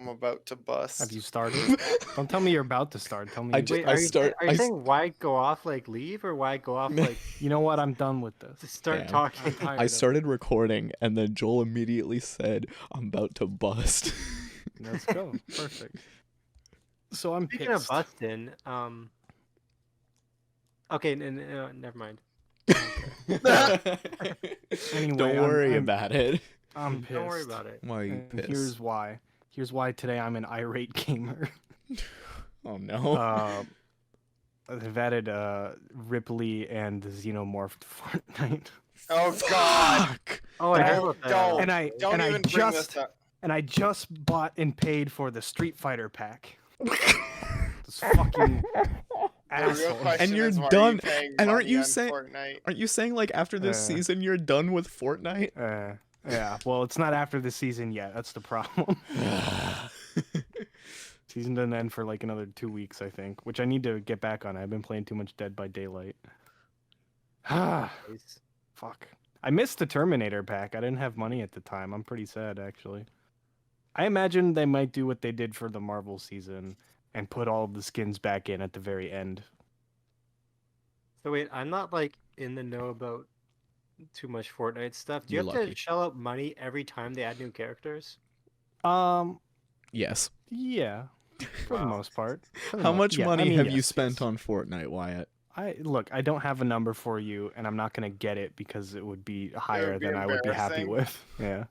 I'm about to bust. Have you started? Don't tell me you're about to start. Tell me. Wait, are you saying why go off like leave or why go off like? You know what? I'm done with this. To start Damn. talking. I'm tired I of started recording, and then Joel immediately said, "I'm about to bust." Let's go. Perfect. So I'm Speaking pissed. of busting, okay, never mind. Anyway, Don't worry I'm about it. I'm pissed. Don't worry about it. Why are you And pissed? here's why. Here's why today I'm an irate gamer. Oh no. They've added Ripley and the Xenomorph to Fortnite. Oh God! Fuck! Oh, I heard about that. Don't. And I Don't and even I bring just this up. and I just bought and paid for the Street Fighter pack. This fucking The real asshole. question And you're is, why are done. you paying And aren't money you on saying- Fortnite? Aren't you saying like after this season you're done with Fortnite? Yeah, well, it's not after the season yet. That's the problem. Season doesn't end for like another 2 weeks, I think, which I need to get back on. I've been playing too much Dead by Daylight. Ah, Nice. fuck. I missed the Terminator pack. I didn't have money at the time. I'm pretty sad, actually. I imagine they might do what they did for the Marvel season and put all of the skins back in at the very end. So wait, I'm not like in the know about too much Fortnite stuff. Do you You're have lucky. to shell out money every time they add new characters? Yes. Yeah, for the Wow. most part. For the How mo- much yeah, I money mean, have you yes, spent yes. on Fortnite, Wyatt? Look, I don't have a number for you, and I'm not gonna get it because it would be higher be than I would be happy embarrassing. with. Yeah.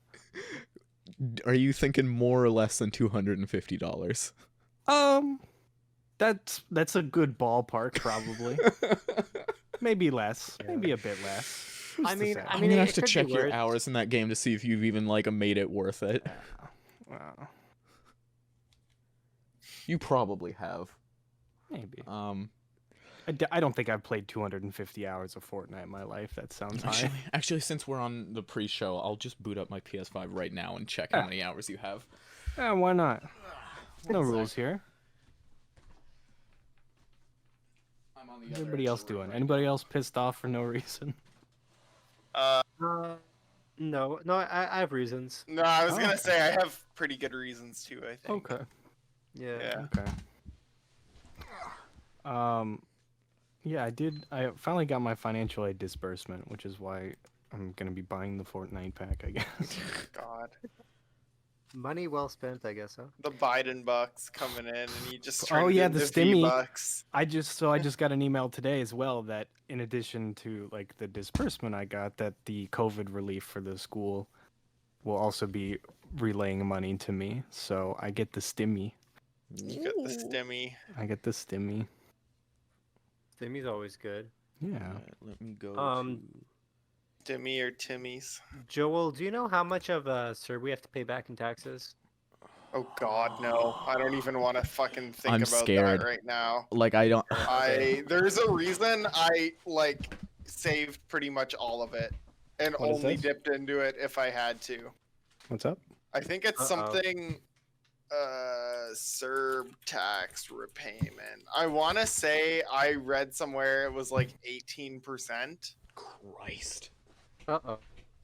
Are you thinking more or less than $250? That's a good ballpark, probably. Maybe less, maybe a bit less. Who's I to mean, say? I I'm mean, gonna it have to could be check your worse. hours in that game to see if you've even like made it worth it. Well, You probably have. maybe. Um, I don't think I've played 250 hours of Fortnite in my life. That sounds high. actually, since we're on the pre-show, I'll just boot up my PS5 right now and check how many hours you have. Yeah, why not? No rules here. I'm on the What's everybody else doing? Anybody else pissed off for no reason? No, I have reasons. No, I was Oh. gonna say I have pretty good reasons too. I think. Okay. Yeah. Yeah. Okay. Yeah, I did. I finally got my financial aid disbursement, which is why I'm gonna be buying the Fortnite pack, I guess. God, Money well spent, I guess, huh? the Biden bucks coming in, and you just Oh, turned yeah, into the stimmy. V-bucks. I just got an email today as well that in addition to like the disbursement I got, that the COVID relief for the school will also be relaying money to me. So I get the stimmy. You got the stimmy. I get the stimmy. Timmy's always good. Yeah. Let me go. Stimmy or Timmy's. Joel, do you know how much of CERB we have to pay back in taxes? Oh God, no! I don't even want to fucking think I'm about scared. that right now. Like I don't. There's a reason I like saved pretty much all of it, and What is only this? dipped into it if I had to. What's up? I think it's Uh-oh. something CERB tax repayment. I want to say I read somewhere it was like 18%, Christ. Uh-oh.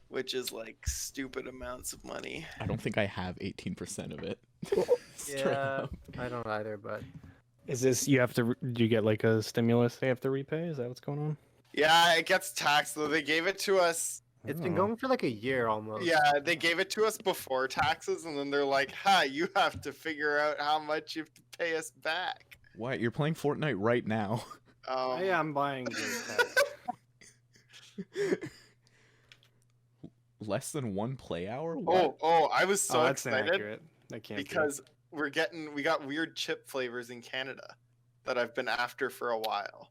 which is like stupid amounts of money. I don't think I have 18% of it. Straight Yeah, up. I don't either, but Is this you have to? Do you get like a stimulus they have to repay? Is that what's going on? Yeah, it gets taxed though. They gave it to us. it's been Oh. going for like a year almost. Yeah, they gave it to us before taxes, and then they're like, "Ha, you have to figure out how much you have to pay us back." Wyatt, you're playing Fortnite right now. Yeah, I'm buying the pack. Less than 1 play hour? What? I was so that's excited inaccurate. That can't because we got weird chip flavors in Canada that I've been after for a while.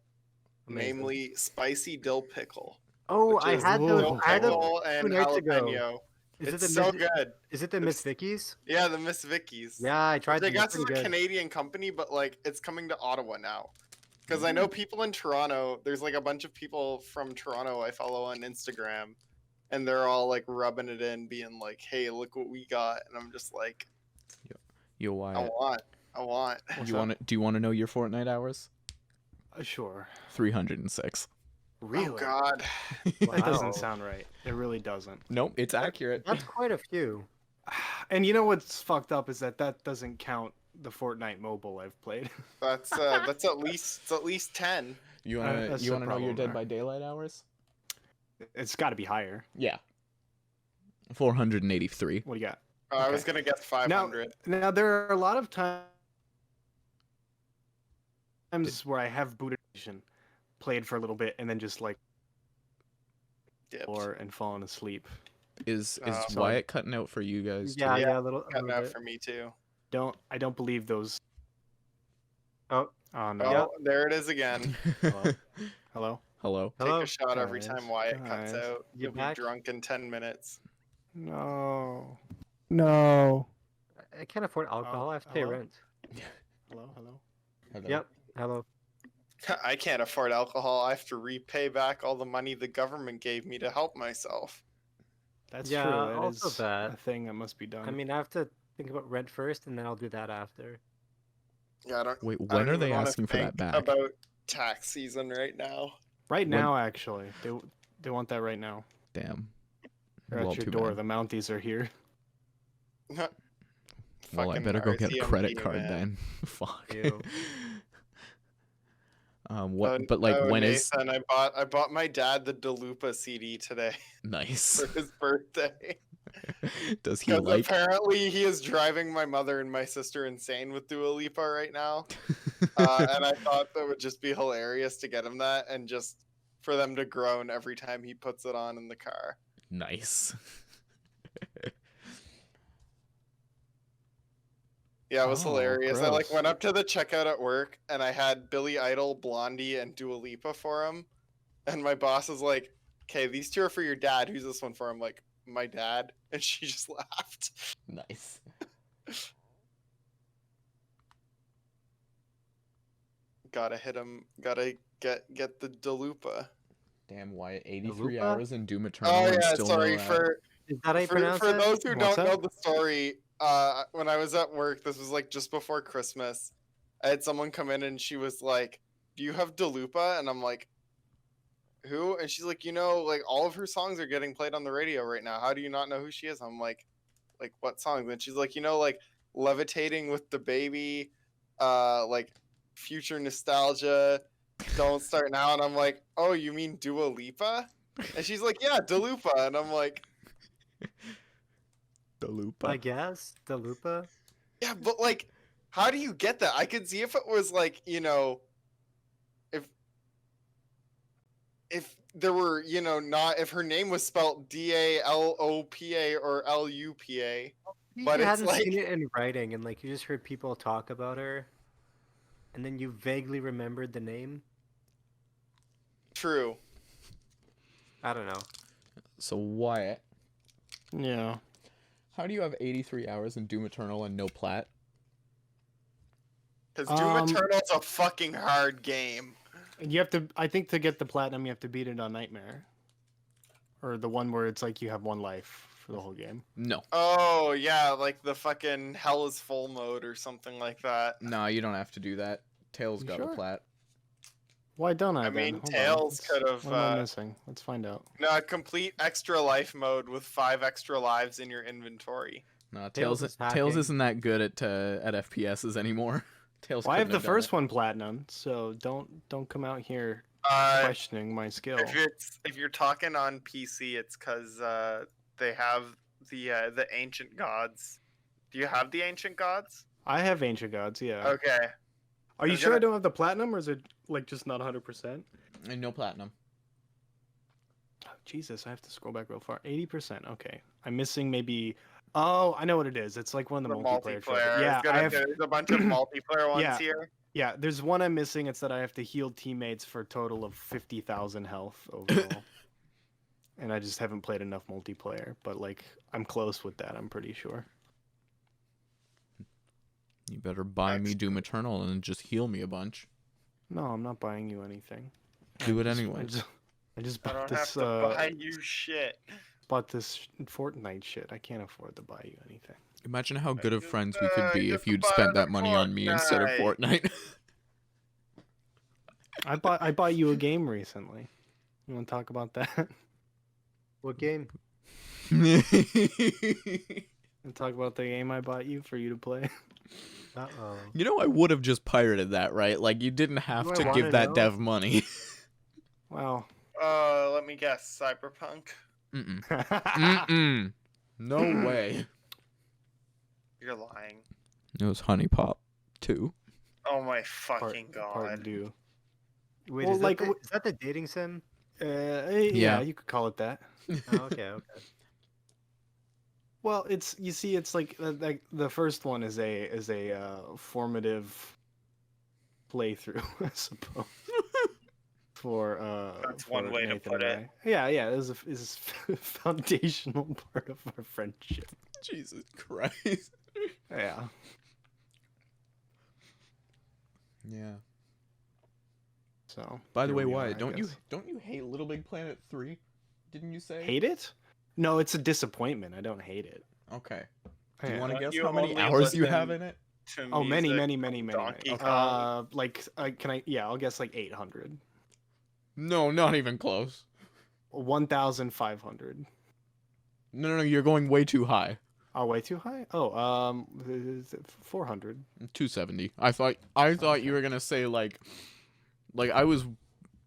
Amazing. Namely, spicy dill pickle. Oh, which I is had those. dill I had those pickle 2 and nights ago. jalapeno. Is It's it the so Miss, good. Is it the Miss Vicky's? Yeah, the Miss Vicky's. Yeah, I tried I them. They're guess it's a pretty good. Canadian company, but like it's coming to Ottawa now. Because I know people in Toronto, there's like a bunch of people from Toronto I follow on Instagram, and they're all like rubbing it in, being like, "Hey, look what we got," and I'm just like, Yo, "I Wyatt. want." Do you want to know your Fortnite hours? Sure. 306. Really? Oh God. That Wow. doesn't sound right. It really doesn't. Nope, it's accurate. That's quite a few. And you know what's fucked up is that doesn't count the Fortnite mobile I've played. That's at least 10. You That's the wanna know your problem Dead there. by Daylight hours? It's got to be higher. Yeah. 483. What do you got? I was Okay. gonna guess 500. Now there are a lot of times where I have booted played for a little bit and then just like Dipped. and fallen asleep. Is So Wyatt cutting out for you guys? Yeah, too? yeah, a little Cutting out bit. for me too. I don't believe those. Oh, Oh no. Oh, there it is again. Hello. Hello. Hello. hello. Take a shot every Guys, time Wyatt cuts guys. out. You You'll be back? drunk in 10 minutes. No. No. I can't afford alcohol. I have to pay hello? rent. Hello. Hello. Yep. Hello. I can't afford alcohol. I have to repay back all the money the government gave me to help myself. That's Yeah, true. It also is that. a thing that must be done. I mean, I have to think about rent first, and then I'll do that after. Yeah, I don't. Wait, I when don't are even they wanna asking for that think back? About tax season right now. right when- now, actually, they want that right now. Damn. They're Well, at your too door. bad. The Mounties are here. Well, I Fucking better go get a credit RCMP, card man. then. Fuck. Ew. What? But like, when is Nathan, I bought my dad the Delupa CD today nice? for his birthday. Does he Because like? apparently he is driving my mother and my sister insane with Dua Lipa right now. And I thought that would just be hilarious to get him that and just for them to groan every time he puts it on in the car. Nice. Yeah, it was Oh, hilarious. I like gross. went up to the checkout at work and I had Billy Idol, Blondie, and Dua Lipa for him. And my boss is like, "Okay, these two are for your dad. Who's this one for?" I'm like, "My dad," and she just laughed. Nice. Gotta hit him. Gotta get the Delupa. Damn, Wyatt. 83 Lupa? hours in Doom Eternal. Oh and yeah, still sorry no ad. for Is that how you for pronounce for it? those who What's don't know that? the story. When I was at work, this was like just before Christmas. I had someone come in and she was like, "Do you have Delupa?" And I'm like, "Who?" And she's like, like all of her songs are getting played on the radio right now. How do you not know who she is?" I'm like what songs? And she's like, like Levitating with the Baby, like Future Nostalgia, Don't Start Now. And I'm like, "Oh, you mean Dua Lipa?" And she's like, "Yeah, Delupa." And I'm like, The loop. I guess the Lupa. "Yeah, but like, how do you get that?" I could see if it was like, if there were, not if her name was spelled Dalopa or Lupa. But You it's hadn't like seen it in writing, and like you just heard people talk about her, and then you vaguely remembered the name. true. I don't know. So Wyatt, Yeah. how do you have 83 hours in Doom Eternal and no plat? Because Doom Um, Eternal's a fucking hard game. You have to. I think to get the platinum, you have to beat it on Nightmare, or the one where it's like you have one life for the whole game. No. Oh yeah, like the fucking Hell is Full mode or something like that. No, you don't have to do that. Tails You got sure? the plat. Why don't I? I then? mean, Hold on, Tails let's- could have, What am I missing? Let's find out. No, complete extra life mode with 5 extra lives in your inventory. No, Tails Tails is Tails hacking. isn't that good at FPSs anymore. Tails. Well, I have couldn't the done first it. one platinum, so don't come out here questioning my skill. If you're talking on PC, it's because they have the ancient gods. Do you have the ancient gods? I have Ancient Gods. Yeah. Okay. Are you was sure I gonna- don't have the platinum, or is it like just not 100%? And no platinum. Oh, Jesus, I have to scroll back real far. 80%. Okay, I'm missing maybe. Oh, I know what it is. It's like one of the multiplayer. trophies. Yeah, I have. There's a bunch of multiplayer ones Yeah. here. Yeah, there's one I'm missing. It's that I have to heal teammates for a total of 50,000 health overall. And I just haven't played enough multiplayer, but like I'm close with that, I'm pretty sure. You better buy me Doom Eternal and just heal me a bunch. No, I'm not buying you anything. Do it I anyways. just I bought don't this have to buy you shit. bought this Fortnite shit. I can't afford to buy you anything. Imagine how good of just, friends we could be just if you'd buy spent the that money on me instead of Fortnite. I bought you a game recently. You want to talk about that? What game? And talk about the game I bought you for you to play. Uh-oh. You know, I would have just pirated that, right? Like, you didn't have Do I to wanna give that know? dev money. Wow. Let me guess. Cyberpunk. Mm-mm. Mm-mm. No way. You're lying. It was Honey Pop 2. Oh my fucking Part god. due. Wait, Well, is like, that the dating sim? Yeah, Yeah. you could call it that. Oh, okay, okay. Well, it's like the first one is a formative playthrough, I suppose. For That's one for way to Nathan put and it. I. Yeah, it is a foundational part of our friendship. Jesus Christ. Yeah. Yeah. So. By the here way, we why are, I don't you guess. hate Little Big Planet 3? Didn't you say? Hate it? No, it's a disappointment. I don't hate it. Okay. Do you Yeah. want to guess You how many only hours you have listen in it? To Oh, many, music many, many, from many, many. Donkey Kong. Can I? Yeah, I'll guess like 800. No, not even close. 1,500. No, you're going way too high. Oh, way too high? Oh, 400. 270. I thought Okay. you were gonna say like I was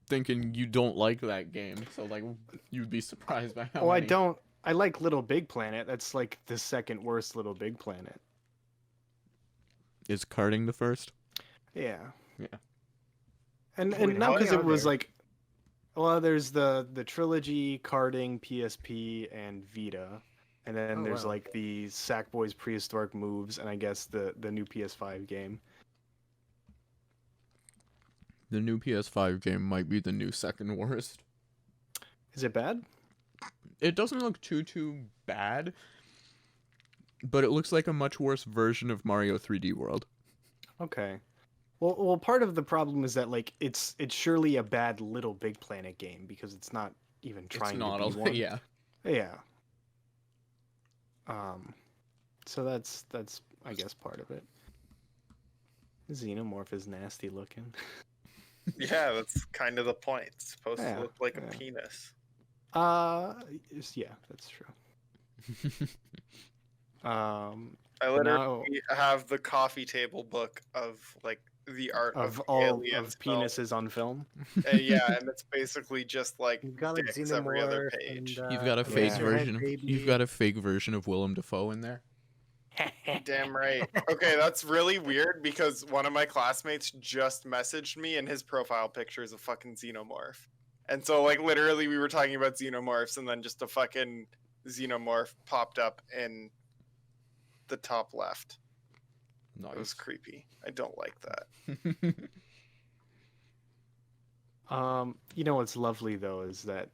thinking you don't like that game, so like you'd be surprised by how Oh, I many. don't. I like Little Big Planet. That's like the second worst Little Big Planet. Is karting the first? Yeah. Yeah. And Wait, and how not many because it are was there? like, well, there's the trilogy, karting, PSP, and Vita, and then Oh, there's wow. like the Sackboy's Prehistoric Moves, and I guess the new PS5 game. The new PS5 game might be the new second worst. Is it bad? It doesn't look too bad, but it looks like a much worse version of Mario 3D World. Okay. Well, part of the problem is that like it's surely a bad Little Big Planet game because it's not even trying It's not to be one. yeah. Yeah. So that's I guess part of it. Xenomorph is nasty looking. Yeah, that's kind of the point. It's supposed Yeah, to look like yeah. a penis. Yeah, that's true. Um, I but literally have the coffee table book of like the art of the all aliens of film. penises on film. Yeah, and it's basically just like You've got like dicks every other Xenomorph page. and You've got a fake Yeah. version. You've got a fake version of Willem Dafoe in there. Damn right. Okay, that's really weird because one of my classmates just messaged me and his profile picture is a fucking xenomorph. And so like literally we were talking about xenomorphs and then just a fucking xenomorph popped up in the top left. It was Nice. creepy. I don't like that. You know what's lovely though is that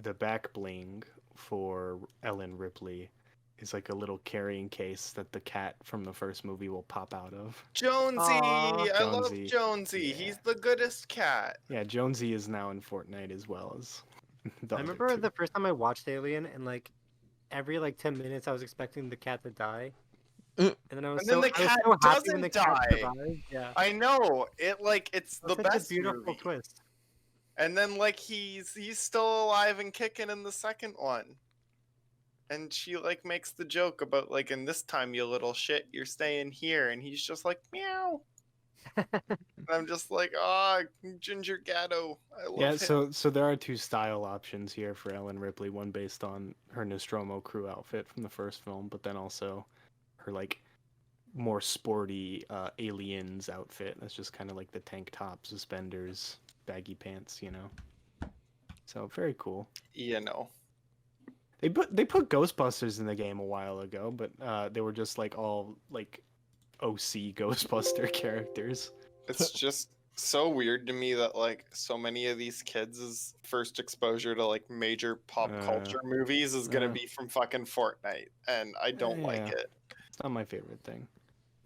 the back bling for Ellen Ripley is like a little carrying case that the cat from the first movie will pop out of. Jonesy! Aw. I love Jonesy. Jonesy. Yeah. He's the goodest cat. Yeah, Jonesy is now in Fortnite as well as the I other remember two. the first time I watched Alien, and like every like 10 minutes, I was expecting the cat to die, and then I was And then so the I was cat so happy when doesn't the cat die. survived. Yeah, I know. It's the such best a beautiful movie. twist. And then like he's still alive and kicking in the second one. And she like makes the joke about like, and this time you little shit, you're staying here, and he's just like meow. And I'm just like, Ginger Gatto. I love Yeah, him. so there are two style options here for Ellen Ripley. One based on her Nostromo crew outfit from the first film, but then also her like more sporty aliens outfit. That's just kind of like the tank top, suspenders, baggy pants, you know. So very cool. You know. They put Ghostbusters in the game a while ago, but they were just like all like OC Ghostbuster characters. It's just so weird to me that like so many of these kids' first exposure to like major pop culture movies is gonna be from fucking Fortnite, and I don't like Yeah. it. It's not my favorite thing.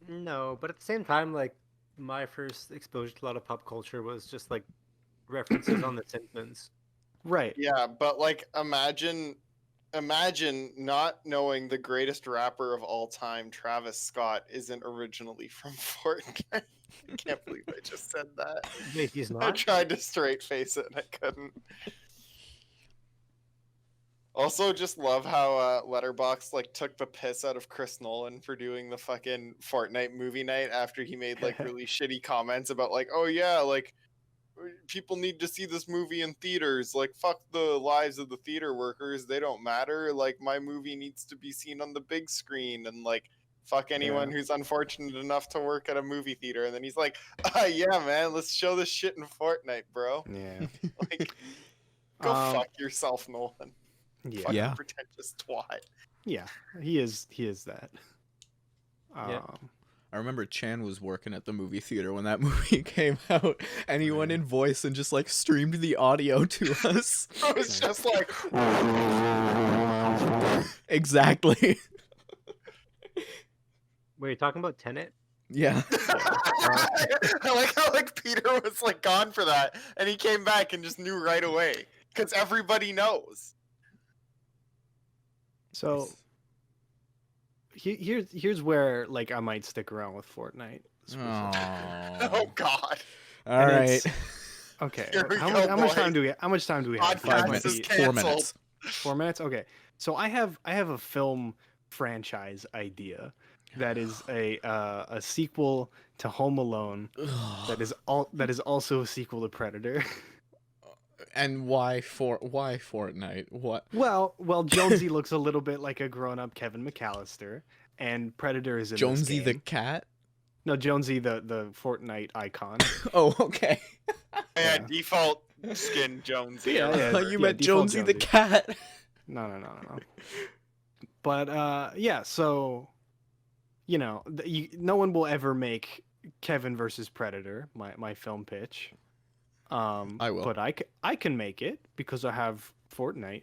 No, but at the same time, like my first exposure to a lot of pop culture was just like references on The Simpsons. Right. Yeah, but like imagine not knowing the greatest rapper of all time, Travis Scott, isn't originally from Fortnite. I can't believe I just said that. Wait, he's I not? tried to straight face it and I couldn't. Also, just love how Letterboxd like took the piss out of Chris Nolan for doing the fucking Fortnite movie night after he made like really shitty comments about like, oh yeah, like people need to see this movie in theaters. Like, fuck the lives of the theater workers; they don't matter. Like, my movie needs to be seen on the big screen, and like, fuck anyone who's unfortunate enough to work at a movie theater. And then he's like, yeah, man, let's show this shit in Fortnite, bro. Yeah. Like, go fuck yourself, Nolan. Yeah. Fucking Yeah. pretentious twat. Yeah. He is that. Yeah. I remember Chan was working at the movie theater when that movie came out, and he went in voice and just like streamed the audio to us. I was just like, Exactly. Wait, you talking about Tenet? Yeah. I like how like Peter was like gone for that, and he came back and just knew right away because everybody knows. So here's where like I might stick around with Fortnite. Oh God. All And right. it's- Okay. Here we How go, much boys. time do we? How much time do we have? Podcast 5 is minutes. canceled. 4 minutes. 4 minutes. Okay. So I have a film franchise idea that is a sequel to Home Alone that is also a sequel to Predator. And why Fortnite? What? Well, Jonesy looks a little bit like a grown-up Kevin McAllister, and Predator is in Jonesy this the game. cat? No, Jonesy the Fortnite icon. Oh, okay. Yeah, Yeah. default skin Jonesy. Yeah, yeah. Oh, you meant default Jonesy the cat. No. But yeah, so no one will ever make Kevin versus Predator my film pitch. I will. But I can make it because I have Fortnite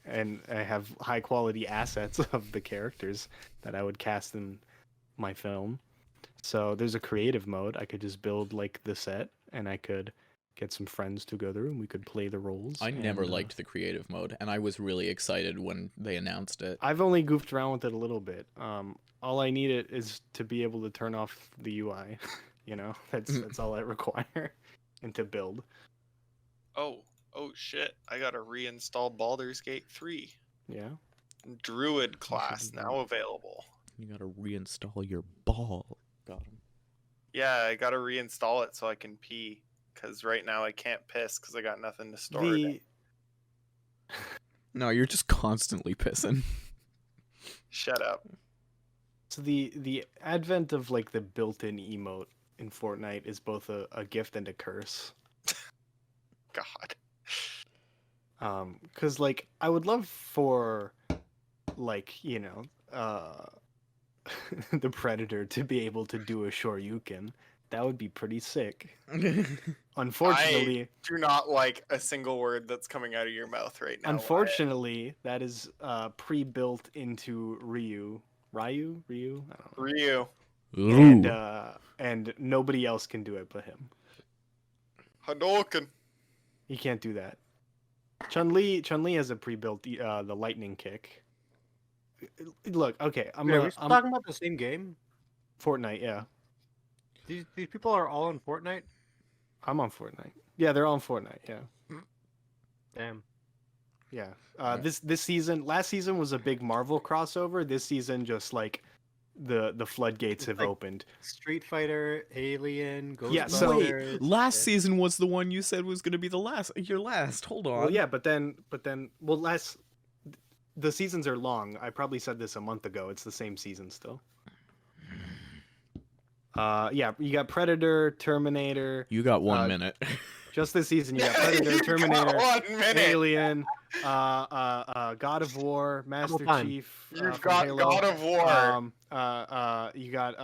and I have high quality assets of the characters that I would cast in my film. So there's a creative mode. I could just build like the set and I could get some friends together and we could play the roles. I never and, liked the creative mode, and I was really excited when they announced it. I've only goofed around with it a little bit. All I need it is to be able to turn off the UI. That's all I require, and to build. Oh shit! I gotta reinstall Baldur's Gate 3. Yeah. Druid class now available. You gotta reinstall your ball. Got him. Yeah, I gotta reinstall it so I can pee. Because right now I can't piss because I got nothing to store it in. No, you're just constantly pissing. Shut up. So the advent of like the built-in emote in Fortnite is both a gift and a curse. God. Because like I would love for like the Predator to be able to do a Shoryuken. That would be pretty sick. Unfortunately, I do not like a single word that's coming out of your mouth right now. unfortunately, that is pre-built into Ryu. Ryu? I don't know. Ryu. And nobody else can do it but him. Hadouken. He can't do that. Chun-Li has a pre-built the lightning kick. Look, okay, Are we still talking about the same game? Fortnite, yeah. These people are all in Fortnite? I'm on Fortnite. Yeah, they're all on Fortnite, yeah. Damn. Yeah. This season, last season was a big Marvel crossover. This season just like the floodgates have like opened. Street Fighter, Alien, Ghostbusters. Yeah, so- Wait, last season was the one you said was gonna be your last. Hold on. Well, yeah, but then the seasons are long. I probably said this a month ago. It's the same season still. Yeah, you got Predator, Terminator. You got 1 Uh, minute. Just this season, you got Predator, You Terminator, got 1 minute. Alien, God of War, Master time. Chief. You've from got Halo. God of War. You got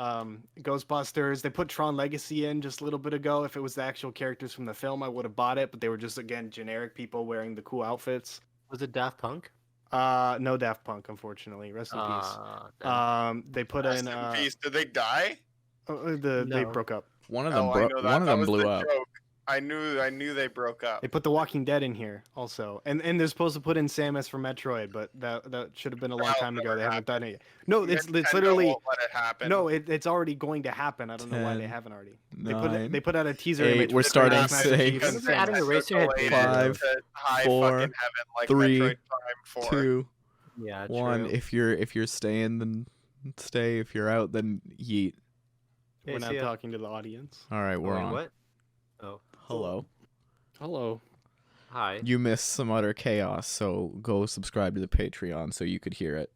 Ghostbusters. They put Tron Legacy in just a little bit ago. If it was the actual characters from the film, I would have bought it, but they were just again generic people wearing the cool outfits. Was it Daft Punk? No Daft Punk, unfortunately. Rest in peace. Damn. They put Rest in in peace. Did they die? they No. broke up. One of them, I know that. one of That them was blew the up. joke. I knew they broke up. They put The Walking Dead in here also, and they're supposed to put in Samus from Metroid, but that should have been a long That'll time ago. never They haven't happen. done it yet. No, it's Nintendo literally won't let it happen. no, it's already going to happen. I don't know why they 10, haven't already. 9, They put out a teaser 8, image. we're for starting Master 6, Chief and They're adding Samus. a Eraserhead Delayed photo. 5, to high 4, fucking heaven like 3, Metroid Prime 4. 2, Yeah, 1. true. If you're staying, then stay. If you're out, then yeet. Hey, We're not see ya. talking to the audience. All right, we're Wait, on. what? Oh, Hello. Hello. hi. You missed some utter chaos, so go subscribe to the Patreon so you could hear it.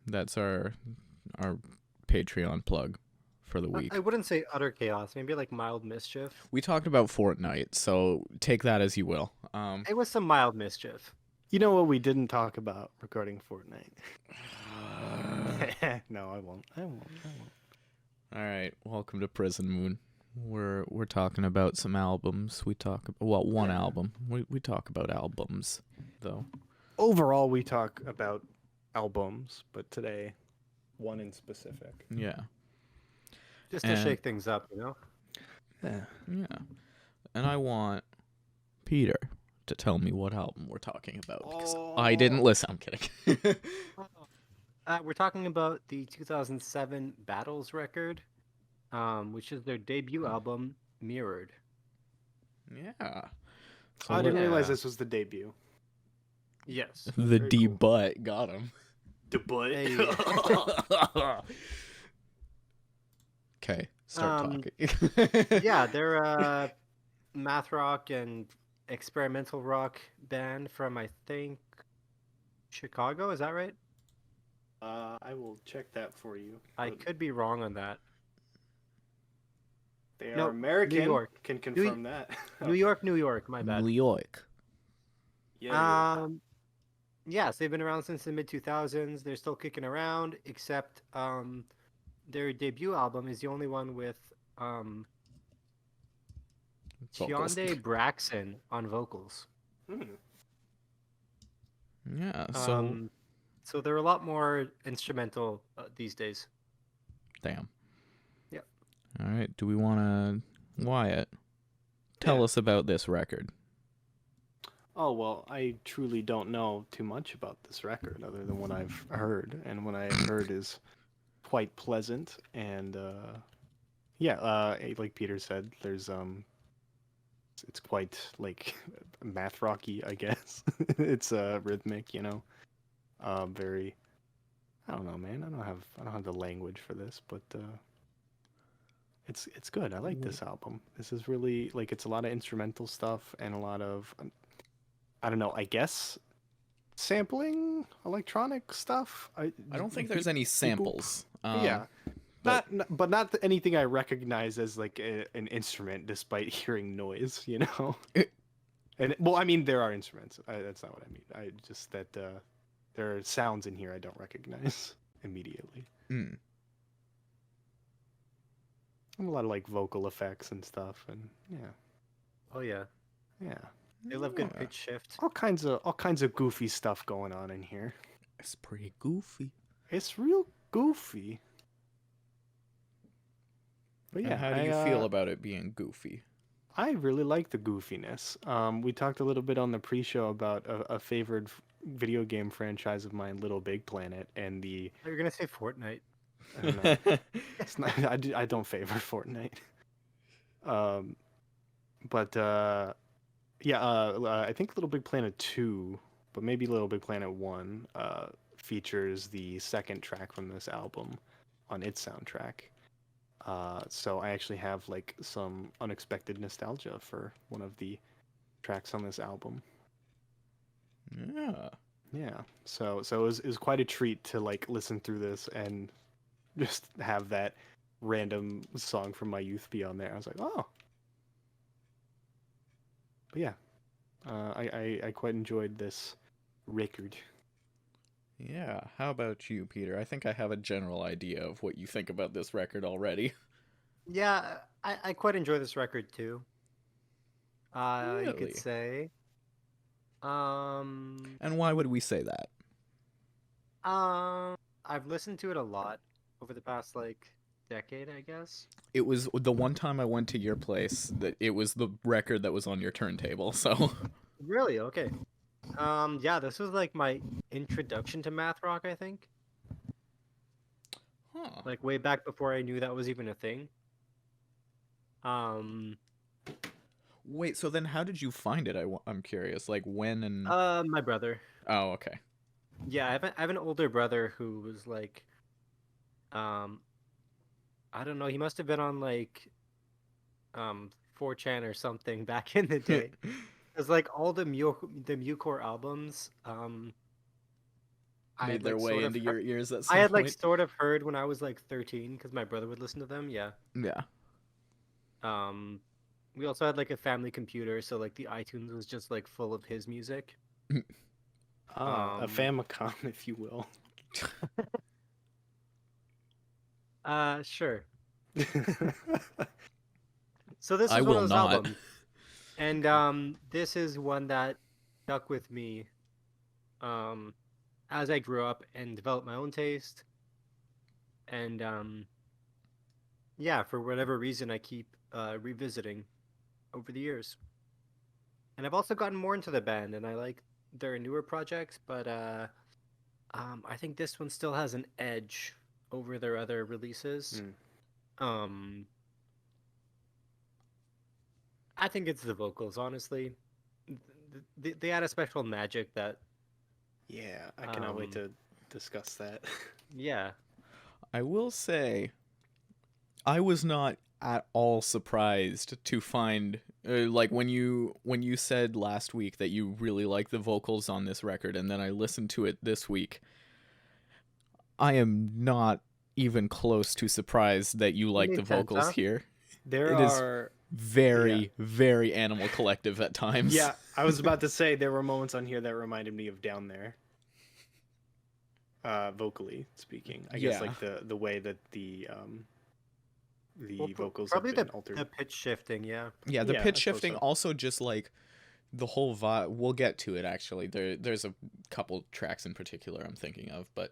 That's our Patreon plug for the week. I wouldn't say utter chaos. Maybe like mild mischief. We talked about Fortnite, so take that as you will. It was some mild mischief. You know what we didn't talk about regarding Fortnite? No, I won't. All right, welcome to Prison Moon. We're talking about some albums. We talk about one album. We talk about albums though. Overall, we talk about albums, but today, one in specific. Yeah. Just to And- shake things up, you know? Yeah. Yeah. And I want Peter to tell me what album we're talking about because I didn't listen. I'm kidding. We're talking about the 2007 Battles record, which is their debut album, Mirrored. Yeah. I didn't realize Yeah. this was the debut. Yes. The Very D cool. butt got him. Hey. Okay, start Um, talking. Yeah, they're a math rock and experimental rock band from, I think, Chicago. Is that right? I will check that for you. I but could be wrong on that. They are No, American. New York. Can confirm that. New York, my bad. New York. Yeah. Yes, they've been around since the mid 2000s. They're still kicking around, except their debut album is the only one with Vocals. Keondae Braxton on vocals. Yeah, so So they're a lot more instrumental these days. damn. Yep. All right, do we want to Wyatt tell Yeah. us about this record? Oh, well, I truly don't know too much about this record other than what I've heard. And what I've heard is quite pleasant. And, like Peter said, there's, it's quite, like, math rocky, I guess. It's, rhythmic, you know? Very, I don't know, man. I don't have the language for this, but, it's good. I like this album. This is really, like, it's a lot of instrumental stuff and a lot of, I don't know, I guess sampling electronic stuff. I don't think there's any samples. Yeah, but- but not anything I recognize as like an instrument, despite hearing noise. You know, and well, I mean there are instruments. That's not what I mean. I just that there are sounds in here I don't recognize immediately. Mm. And a lot of like vocal effects and stuff, and Oh yeah, yeah. they love good Yeah. pitch shift. All kinds of goofy stuff going on in here. It's pretty goofy. It's real goofy. But And yeah, how do you feel about it being goofy? I really like the goofiness. We talked a little bit on the pre-show about a favored video game franchise of mine, LittleBigPlanet, and the You're gonna say Fortnite. I don't know, it's not, I don't favor Fortnite. I think LittleBigPlanet 2, but maybe LittleBigPlanet 1, features the second track from this album on its soundtrack. So I actually have like some unexpected nostalgia for one of the tracks on this album. Yeah. Yeah. So it was quite a treat to like listen through this and just have that random song from my youth be on there. I was like, oh. But yeah, I quite enjoyed this record. Yeah. How about you, Peter? I think I have a general idea of what you think about this record already. Yeah, I quite enjoy this record too. You Really? could say. And why would we say that? I've listened to it a lot over the past like decade, I guess. It was the one time I went to your place that it was the record that was on your turntable. So Really? Okay. Yeah, this was like my introduction to math rock, I think. Huh. Like way back before I knew that was even a thing. Wait, so then how did you find it? I'm curious. Like when and My brother. oh, okay. Yeah, I have an older brother who was like, um, I don't know. He must have been on like 4chan or something back in the day. Because like all the Mucore albums, I Made had their like way sort of into your ears at I some had like point. sort of heard when I was like 13 because my brother would listen to them. Yeah. Yeah. We also had like a family computer, so like the iTunes was just like full of his music. Ah, a Um, Famicom, if you will. Sure. So this I was one will of those not. albums, and this is one that stuck with me, um, as I grew up and developed my own taste, and yeah, for whatever reason, I keep revisiting over the years. And I've also gotten more into the band, and I like their newer projects, but I think this one still has an edge over their other releases. Um, I think it's the vocals, honestly. They had a special magic that, Yeah, I cannot wait to discuss that. yeah. I will say, I was not at all surprised to find like when you said last week that you really like the vocals on this record, and then I listened to it this week. I am not even close to surprised that you like the Made sense, vocals huh? here. There It is are very, very Animal Collective at times. Yeah, I was about to say there were moments on here that reminded me of Down There. Vocally speaking, I guess Yeah. like the way that the Well, vocals have probably been the altered. pitch shifting, yeah. Yeah, the Yeah, I pitch suppose shifting so. also just like the whole vibe. We'll get to it actually. There's a couple tracks in particular I'm thinking of, but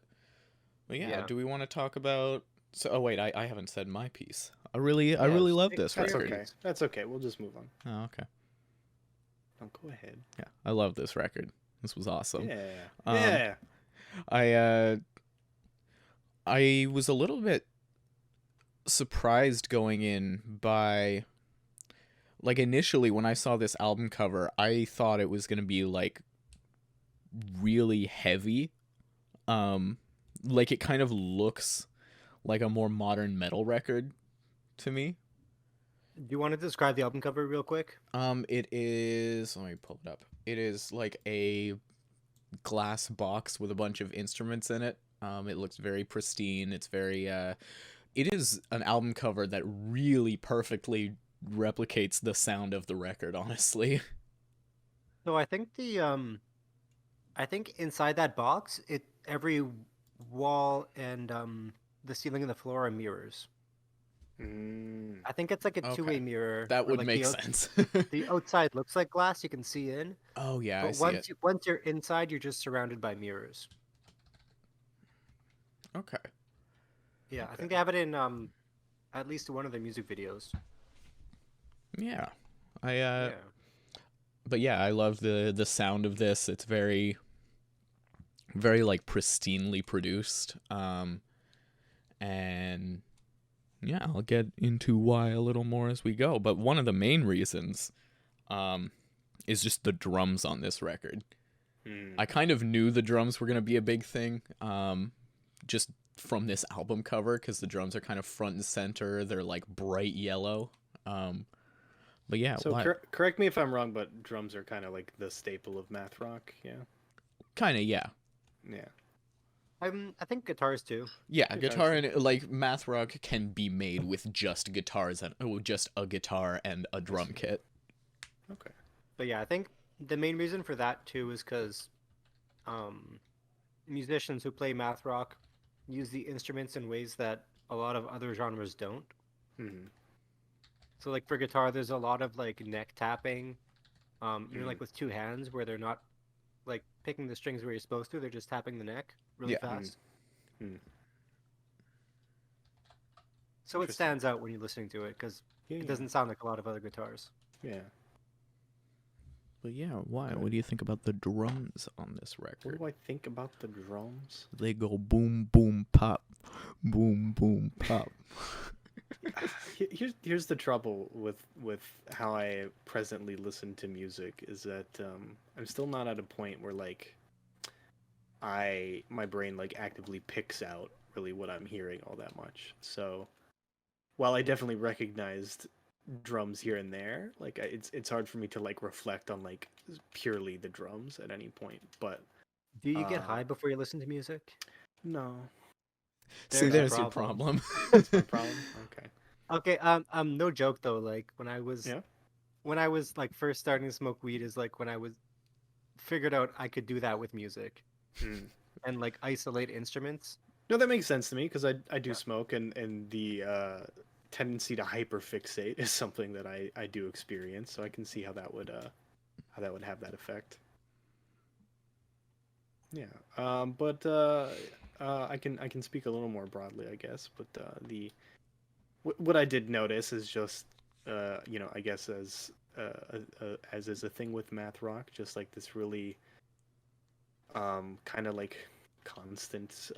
yeah, Yeah. do we want to talk about? So, oh wait, I haven't said my piece. I really Yeah, love say- this say That's your record. okay. piece. That's okay. We'll just move on. Oh, okay. Oh, go ahead. Yeah, I love this record. This was awesome. Yeah. Um, Yeah. I was a little bit surprised going in by like initially when I saw this album cover, I thought it was going to be like really heavy. Like it kind of looks like a more modern metal record to me. Do you want to describe the album cover real quick? It is, let me pull it up. It is like a glass box with a bunch of instruments in it. It looks very pristine. It's very it is an album cover that really perfectly replicates the sound of the record, honestly. So I think I think inside that box, every wall and the ceiling and the floor are mirrors. I think it's like a Okay. two-way mirror. That where, would like, make the out- sense. The outside looks like glass, you can see in. Oh yeah, I But see it. once you're inside, you're just surrounded by mirrors. Okay. Yeah, I Okay. think they have it in at least one of their music videos. Yeah. Yeah. But yeah, I love the sound of this. It's very like pristinely produced. And yeah, I'll get into why a little more as we go. But one of the main reasons is just the drums on this record. I kind of knew the drums were going to be a big thing just from this album cover because the drums are kind of front and center. They're like bright yellow. But yeah, So why? correct me if I'm wrong, but drums are kind of like the staple of math rock. Yeah. Kind of, yeah. Yeah. I think guitars too. Yeah, Guitars. guitar and like math rock can be made with just guitars and just a guitar and a drum kit. Okay. But yeah, I think the main reason for that too is because musicians who play math rock use the instruments in ways that a lot of other genres don't. Hmm. So like for guitar, there's a lot of like neck tapping, even like with two hands where they're not like picking the strings where you're supposed to. They're just tapping the neck really Yeah. fast. Mm. So it Interesting. stands out when you're listening to it because Yeah. it doesn't sound like a lot of other guitars. Yeah. But yeah, why? What do you think about the drums on this What record? do I think about the drums? They go boom boom pop, boom boom pop. Here's the trouble with how I presently listen to music is that I'm still not at a point where like my brain like actively picks out really what I'm hearing all that much. So while I definitely recognized drums here and there, like it's hard for me to like reflect on like purely the drums at any point. But Do you get high before you listen to music? no, See, There's a there's your problem. problem. that's my problem. Okay. Okay, no joke though. Like Yeah. when I was like first starting to smoke weed is like when I was figured out I could do that with music Hmm. and like isolate instruments. No, that makes sense to me because I do Yeah. smoke and the tendency to hyperfixate is something that I do experience. So I can see how that would have that effect. Yeah. But I can speak a little more broadly, I guess. But what I did notice is just I guess as is a thing with math rock, just like this really kind of like constant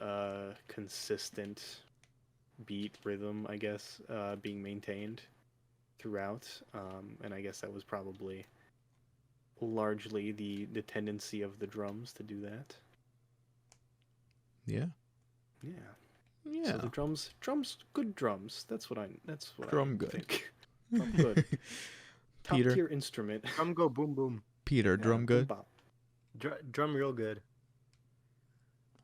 consistent beat rhythm, I guess, being maintained throughout. And I guess that was probably largely the tendency of the drums to do that. Yeah. Yeah. Yeah. So the drums, good drums. That's what Drum I good. think. Drum good. Top Peter. tier instrument. Drum go boom boom. Peter, Yeah, drum good. bop. Drum real good.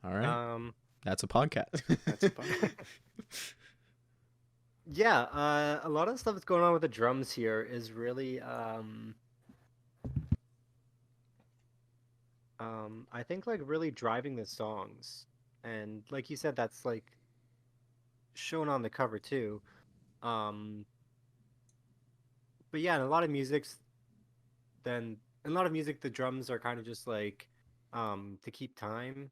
All right. Um, That's a podcast. That's a bop. yeah. A lot of stuff that's going on with the drums here is really I think like really driving the songs, and like you said, that's like shown on the cover too. Um, but yeah, in a lot of musics, then in a lot of music, the drums are kind of just like to keep time,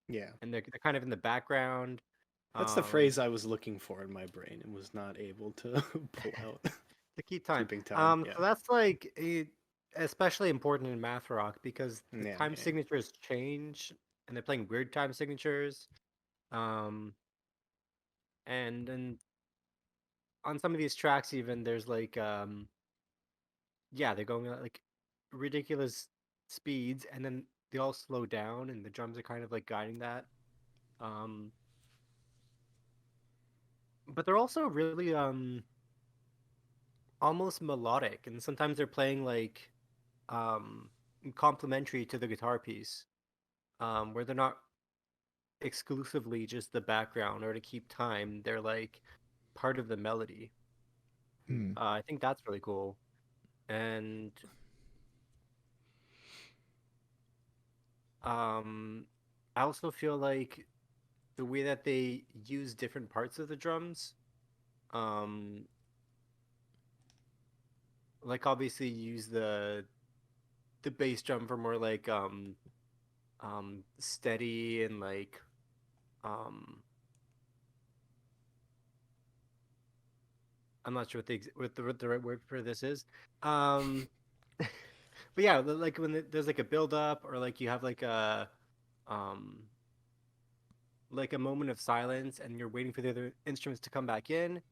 Yeah. and they're kind of in the background. That's the phrase I was looking for in my brain and was not able to pull out. To keep time. Keeping time. Yeah. So that's like especially important in math rock because the Yeah, time yeah. signatures change, and they're playing weird time signatures. Um, and then on some of these tracks, even there's like yeah, they're going at like ridiculous speeds, and then they all slow down, and the drums are kind of like guiding that. Um, but they're also really almost melodic, and sometimes they're playing like um complementary to the guitar piece, where they're not exclusively just the background or to keep time. They're like part of the melody. Hmm. I think that's really cool, and um, I also feel like the way that they use different parts of the drums, um, like obviously use the bass drum for more like steady and like um I'm not sure what the right word for this is. Um, but yeah, like when there's like a build up or like you have um like a moment of silence and you're waiting for the other instruments to come back in,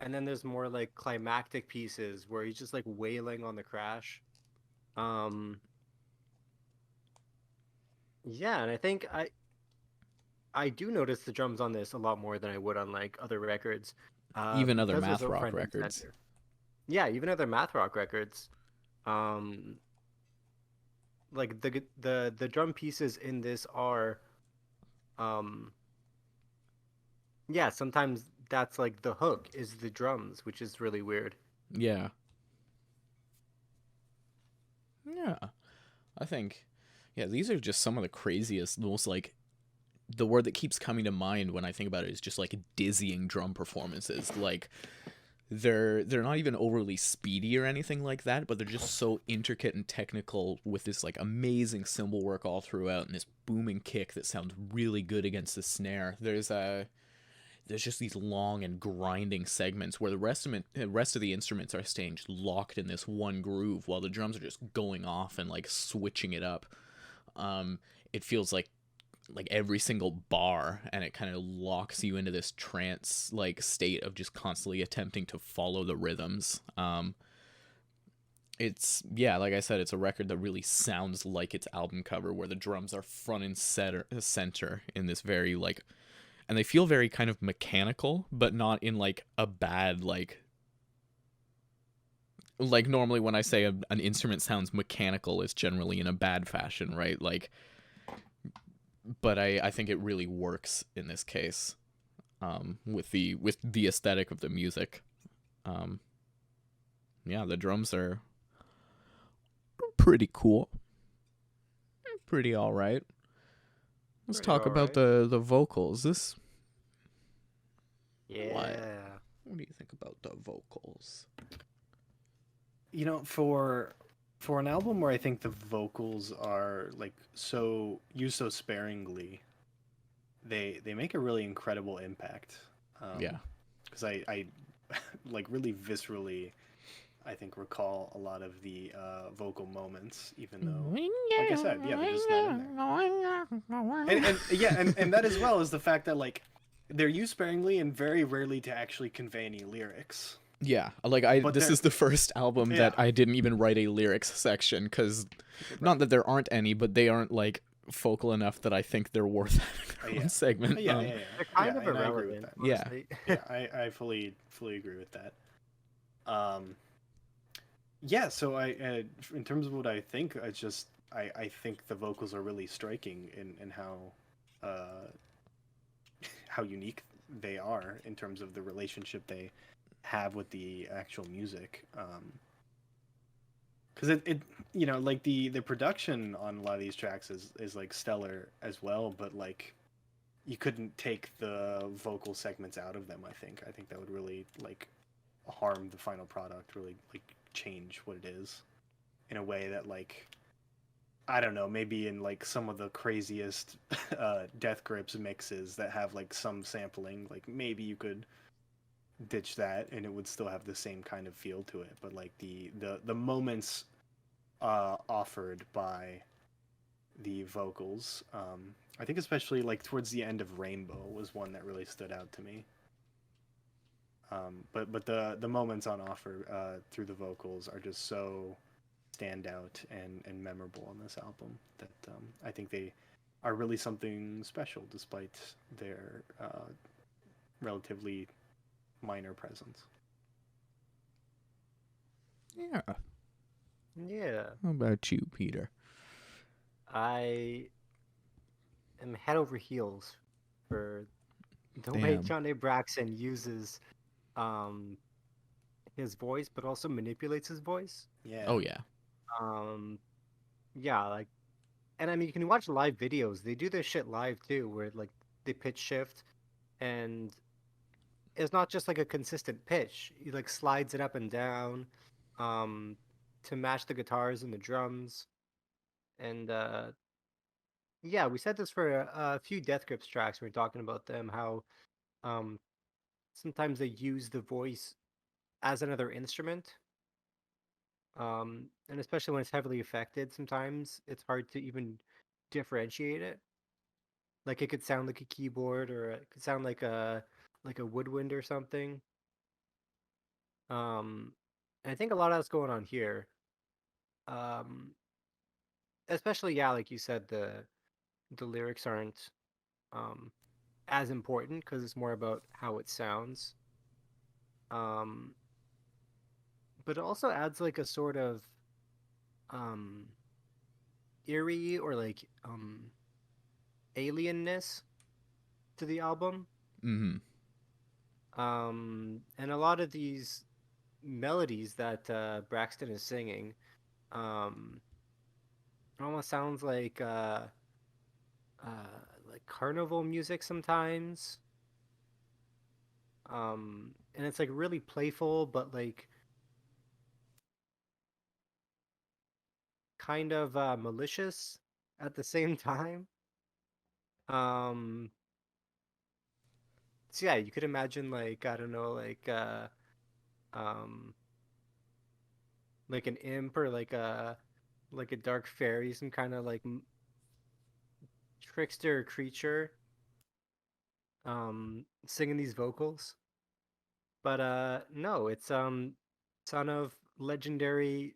and then there's more like climactic pieces where he's just like wailing on the crash. Um, yeah, and I think I do notice the drums on this a lot more than I would on like other records. Even other Because there's math no rock front and records. center. Yeah, even other math rock records. Um, like the drum pieces in this are, um, yeah, sometimes that's like the hook is the drums, which is really weird. Yeah. Yeah. I think, yeah, these are just some of the craziest, most like, the word that keeps coming to mind when I think about it is just like dizzying drum performances. Like, they're not even overly speedy or anything like that, but they're just so intricate and technical with this like amazing cymbal work all throughout and this booming kick that sounds really good against the snare. There's just these long and grinding segments where the rest of the instruments are staying just locked in this one groove while the drums are just going off and like switching it up. It feels like like every single bar, and it kind of locks you into this trance like state of just constantly attempting to follow the rhythms. It's, yeah, like I said, it's a record that really sounds like its album cover, where the drums are front and center in this very like, and they feel very kind of mechanical, but not in like a bad like normally when I say an instrument sounds mechanical, it's generally in a bad fashion, right? Like, but I think it really works in this case, with the aesthetic of the music. Yeah, the drums are pretty cool, pretty all right. Let's Pretty talk about alright. the vocals. Yeah. What do you think about the vocals? You know, for an album where I think the vocals are like so used so sparingly, they make a really incredible impact. Yeah. Because I like really viscerally, I think, recall a lot of the vocal moments, even though, like I said, yeah, they're just not in there. And yeah, and that as well is the fact that like they're used sparingly and very rarely to actually convey any lyrics. Yeah, like But this they're is the first album yeah. that I didn't even write a lyrics section, because not that there aren't any, but they aren't like focal enough that I think they're worth having their own segment. Yeah. They're kind of and I agree with irrelevant, that. Yeah. honestly. Yeah, I fully agree with that. Yeah, so in terms of what I think, it's just I think the vocals are really striking in how unique they are in terms of the relationship they have with the actual music. Because it you know, like the production on a lot of these tracks is like stellar as well, but like you couldn't take the vocal segments out of them. I think that would really like harm the final product, really like change what it is in a way that like I don't know, maybe in like some of the craziest Death Grips mixes that have like some sampling, like maybe you could ditch that and it would still have the same kind of feel to it. But like the moments offered by the vocals, I think especially like towards the end of Rainbow was one that really stood out to me. But the moments on offer through the vocals are just so standout and memorable on this album that I think they are really something special despite their relatively minor presence. Yeah. Yeah. How about you, Peter? I am head over heels for the way Damn. John A. Braxton uses um his voice, but also manipulates his voice. Yeah. Oh yeah. Um, yeah, like, and I mean, you can watch live videos. They do this shit live too, where like they pitch shift, and it's not just like a consistent pitch. He like slides it up and down, um, to match the guitars and the drums. And yeah, we said this for a few Death Grips tracks. We were talking about them, how um sometimes they use the voice as another instrument. And especially when it's heavily affected, sometimes it's hard to even differentiate it. Like it could sound like a keyboard, or it could sound like a woodwind or something. Um, and I think a lot of that's going on here. Um, Especially, yeah, like you said, the lyrics aren't um as important because it's more about how it sounds. Um, but it also adds like a sort of um eerie or like alienness to the album. Mm-hmm. And a lot of these melodies that Braxton is singing, um, it almost sounds like carnival music sometimes. And it's like really playful, but like kind of malicious at the same time. Um, so yeah, you could imagine like I don't know, um, like an imp or like a dark fairy, some kind of like trickster creature singing these vocals. But no, it's son of legendary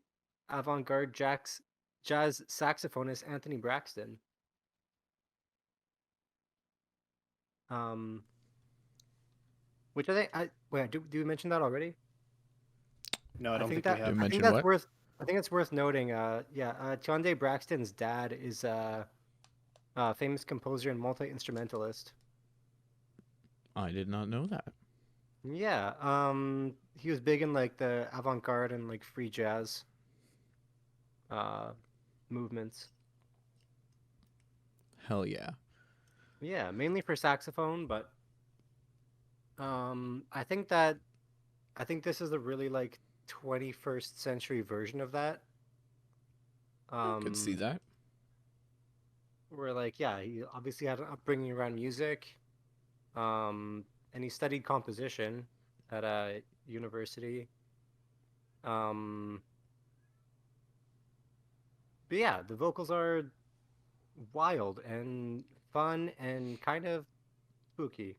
avant-garde jazz saxophonist Anthony Braxton. Um, which I think wait, do we mention that already? No, I don't think that we You have. I think mentioned that's what? worth I think it's worth noting. Chande Braxton's dad is a famous composer and multi-instrumentalist. I did not know that. Yeah, he was big in like the avant-garde and like free jazz uh movements. Hell yeah. Yeah, mainly for saxophone, but I think this is a really like 21st century version of that. Could see that. Where like yeah, he obviously had an upbringing around music, and he studied composition at a university. Um, but yeah, the vocals are wild and fun and kind of spooky.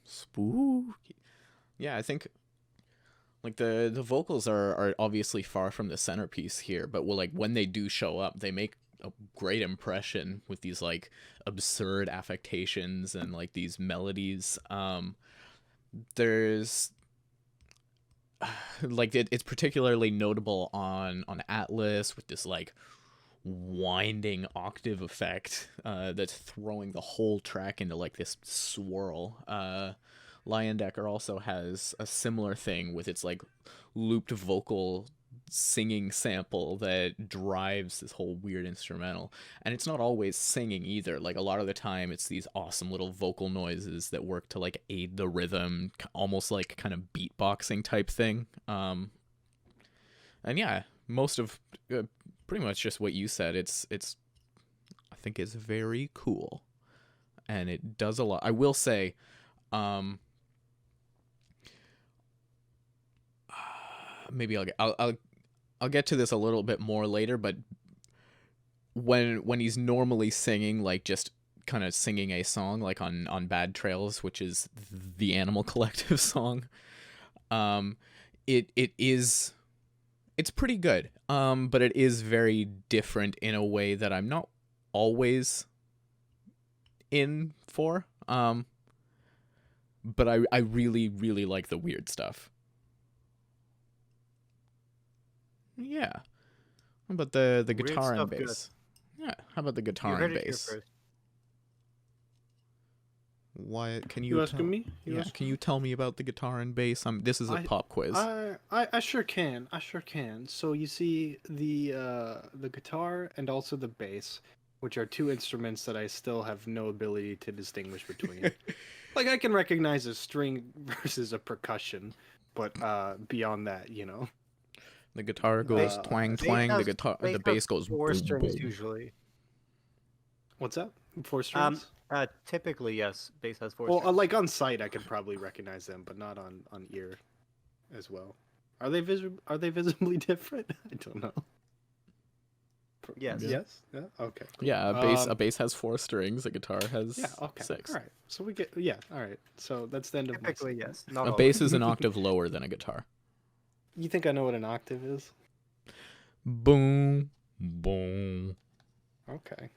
Spooky. Yeah, I think like the vocals are obviously far from the centerpiece here, but well, like when they do show up, they make a great impression with these like absurd affectations and like these melodies. There's like it's particularly notable on Atlas with this like winding octave effect that's throwing the whole track into like this swirl. Lion Decker also has a similar thing with its like looped vocal singing sample that drives this whole weird instrumental. And it's not always singing either. Like a lot of the time it's these awesome little vocal noises that work to like aid the rhythm, almost like kind of beatboxing type thing. And yeah, most of pretty much just what you said. It's I think it's very cool, and it does a lot. I will say, maybe I'll get to this a little bit more later, but when he's normally singing, like just kind of singing a song like on Bad Trails, which is the Animal Collective song, it's pretty good, but it is very different in a way that I'm not always in for, but I really really like the weird stuff. Yeah. How about the Weird guitar and stuff, good. bass? Yeah, how about the You guitar heard and it here bass? first. Why can You you asking tell me? Yeah, can you tell me about the guitar and bass? This is a pop quiz. I sure can. I sure can. So you see the guitar and also the bass, which are two instruments that I still have no ability to distinguish between. Like I can recognize a string versus a percussion, but beyond that, you know. The guitar goes Uh, twang Bass twang, has, the has bass goes four boom strings boom. usually. What's that? 4 strings? Typically yes, bass has four Well, strings. like on sight, I could probably recognize them, but not on ear, as well. Are they visibly different? I don't know. Yes. Yeah. Yes. Yeah. Okay. Cool. Yeah, a bass has 4 strings, a guitar has Yeah. Okay. 6. All right. So we get. Yeah. All right. So that's the end of my Typically segment. yes. Not A all. bass is an octave lower than a guitar. You think I know what an octave is? Boom boom. Okay.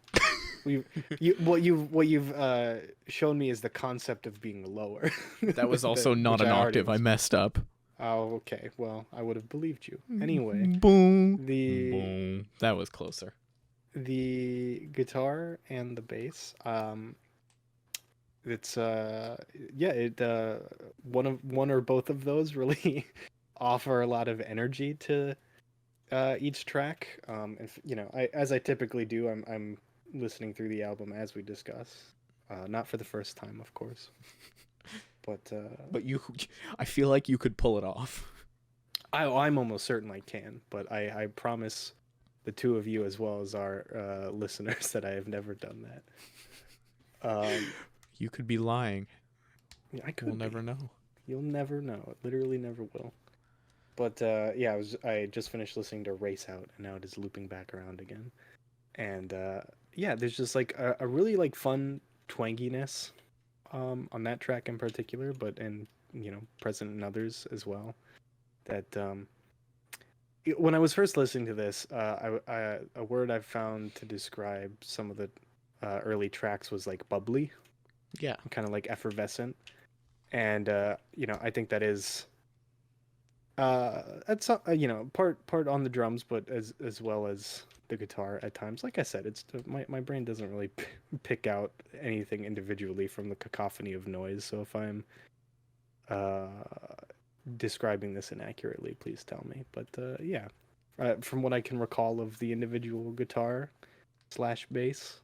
What you've shown me is the concept of being lower. That was also not which an I already octave. I was- messed up. Oh, okay. Well, I would have believed you. Anyway, Boom the boom. That was closer. the guitar and the bass, it's one or both of those really offer a lot of energy to each track. If you know, as I typically do, I'm listening through the album as we discuss, not for the first time, of course, but But I feel like you could pull it off. I'm almost certain I can, but I promise the two of you as well as our listeners that I have never done that. You could be lying. Yeah, I could We'll be. never know. You'll never know. It literally never will. But yeah, I just finished listening to Race Out, and now it is looping back around again. And yeah, there's just like a really like fun twanginess on that track in particular, but present in others as well. That when I was first listening to this, a word I've found to describe some of the early tracks was like bubbly, Yeah. kind of like effervescent, and I think that is that's part on the drums, but as well as the guitar at times. Like I said, it's my brain doesn't really pick out anything individually from the cacophony of noise. So if I'm uh describing this inaccurately, please tell me. But yeah, from what I can recall of the individual guitar slash bass,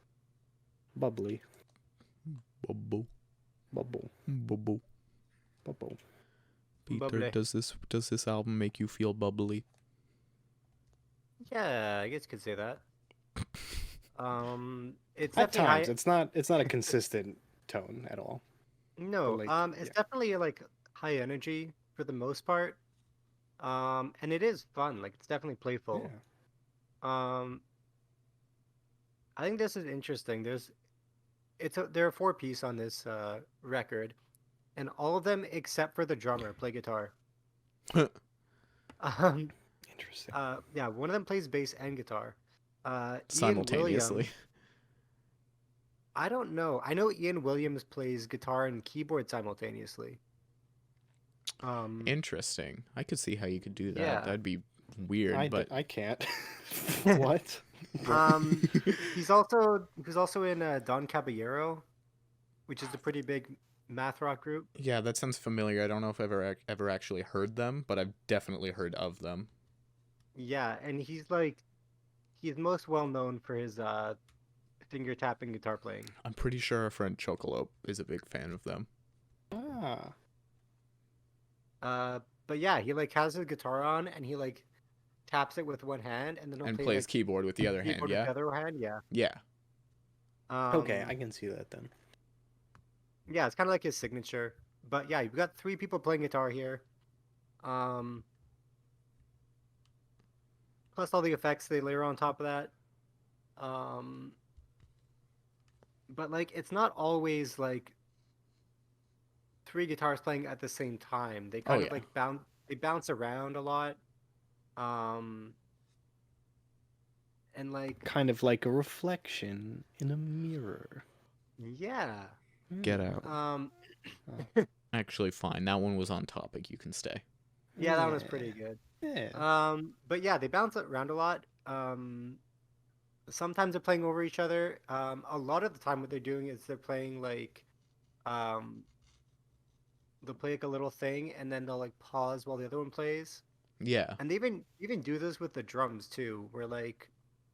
bubbly, Bubble. bubble, Bubble. bubble. Peter, Bubbly. does this album make you feel bubbly? Yeah, I guess you could say that. It's At definitely times, high. it's not a consistent tone at all. No, like, it's yeah. definitely like high energy for the most part. And it is fun. Like it's definitely playful. Yeah. Um, I think this is interesting. There are 4 pieces on this record, and all of them except for the drummer play guitar. Um, Interesting. yeah, one of them plays bass and guitar. Ian Simultaneously. Williams, I don't know. I know Ian Williams plays guitar and keyboard simultaneously. Interesting. I could see how you could do that. Yeah. That'd be weird, but I can't. What? He was also in Don Caballero, which is a pretty big math rock group. yeah, that sounds familiar. I don't know if I've ever actually heard them, but I've definitely heard of them. Yeah, and he's most well known for his finger tapping guitar playing. I'm pretty sure our friend Chocolope is a big fan of them. Ah. But yeah, he like has his guitar on and he like taps it with one hand and then he'll And play plays like keyboard with the other hand, keyboard with yeah? the other hand. Yeah. Yeah. Okay, I can see that then. Yeah, it's kind of like his signature. But yeah, you've got 3 people playing guitar here. Plus all the effects they layer on top of that. But like it's not always like 3 guitars playing at the same time. They kind of yeah. like bounce around a lot. And like Kind of like a reflection in a mirror. yeah. Get out. Oh. Actually, fine. That one was on topic. You can stay. Yeah, that one was pretty good. Yeah. But yeah, they bounce around a lot. Sometimes they're playing over each other. A lot of the time, what they're doing is they're playing like, they'll play like a little thing and then they'll like pause while the other one plays. Yeah. And they even do this with the drums too, where like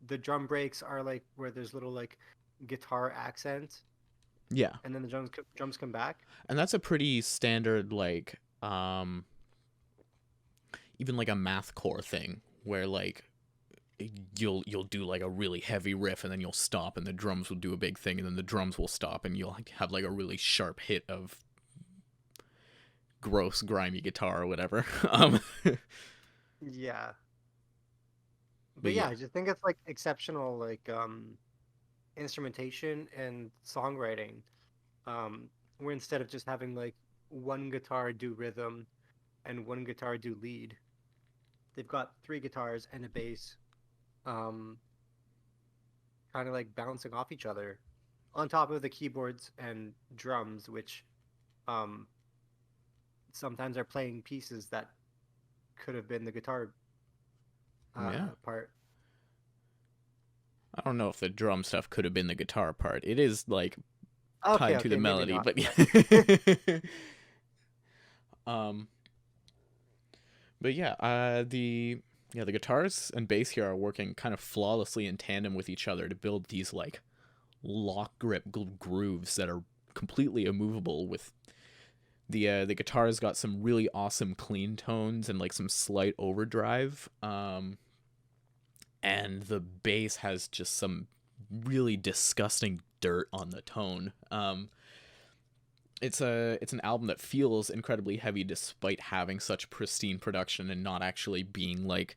the drum breaks are like where there's little like guitar accents, Yeah. and then the drums come back. And that's a pretty standard, like, even like a mathcore thing where like you'll do like a really heavy riff and then you'll stop and the drums will do a big thing and then the drums will stop and you'll have like a really sharp hit of gross grimy guitar or whatever. Yeah. But But yeah, yeah. I just think it's like exceptional like instrumentation and songwriting. Where instead of just having like one guitar do rhythm and one guitar do lead, they've got 3 guitars and a bass kind of like bouncing off each other on top of the keyboards and drums, which sometimes are playing pieces that could have been the guitar part. I don't know if the drum stuff could have been the guitar part. It is like Okay, tied to the maybe melody, not. but but yeah, the guitars and bass here are working kind of flawlessly in tandem with each other to build these like lock grip grooves that are completely immovable. With the guitar's got some really awesome clean tones and like some slight overdrive, and the bass has just some really disgusting dirt on the tone. It's an album that feels incredibly heavy despite having such pristine production and not actually being like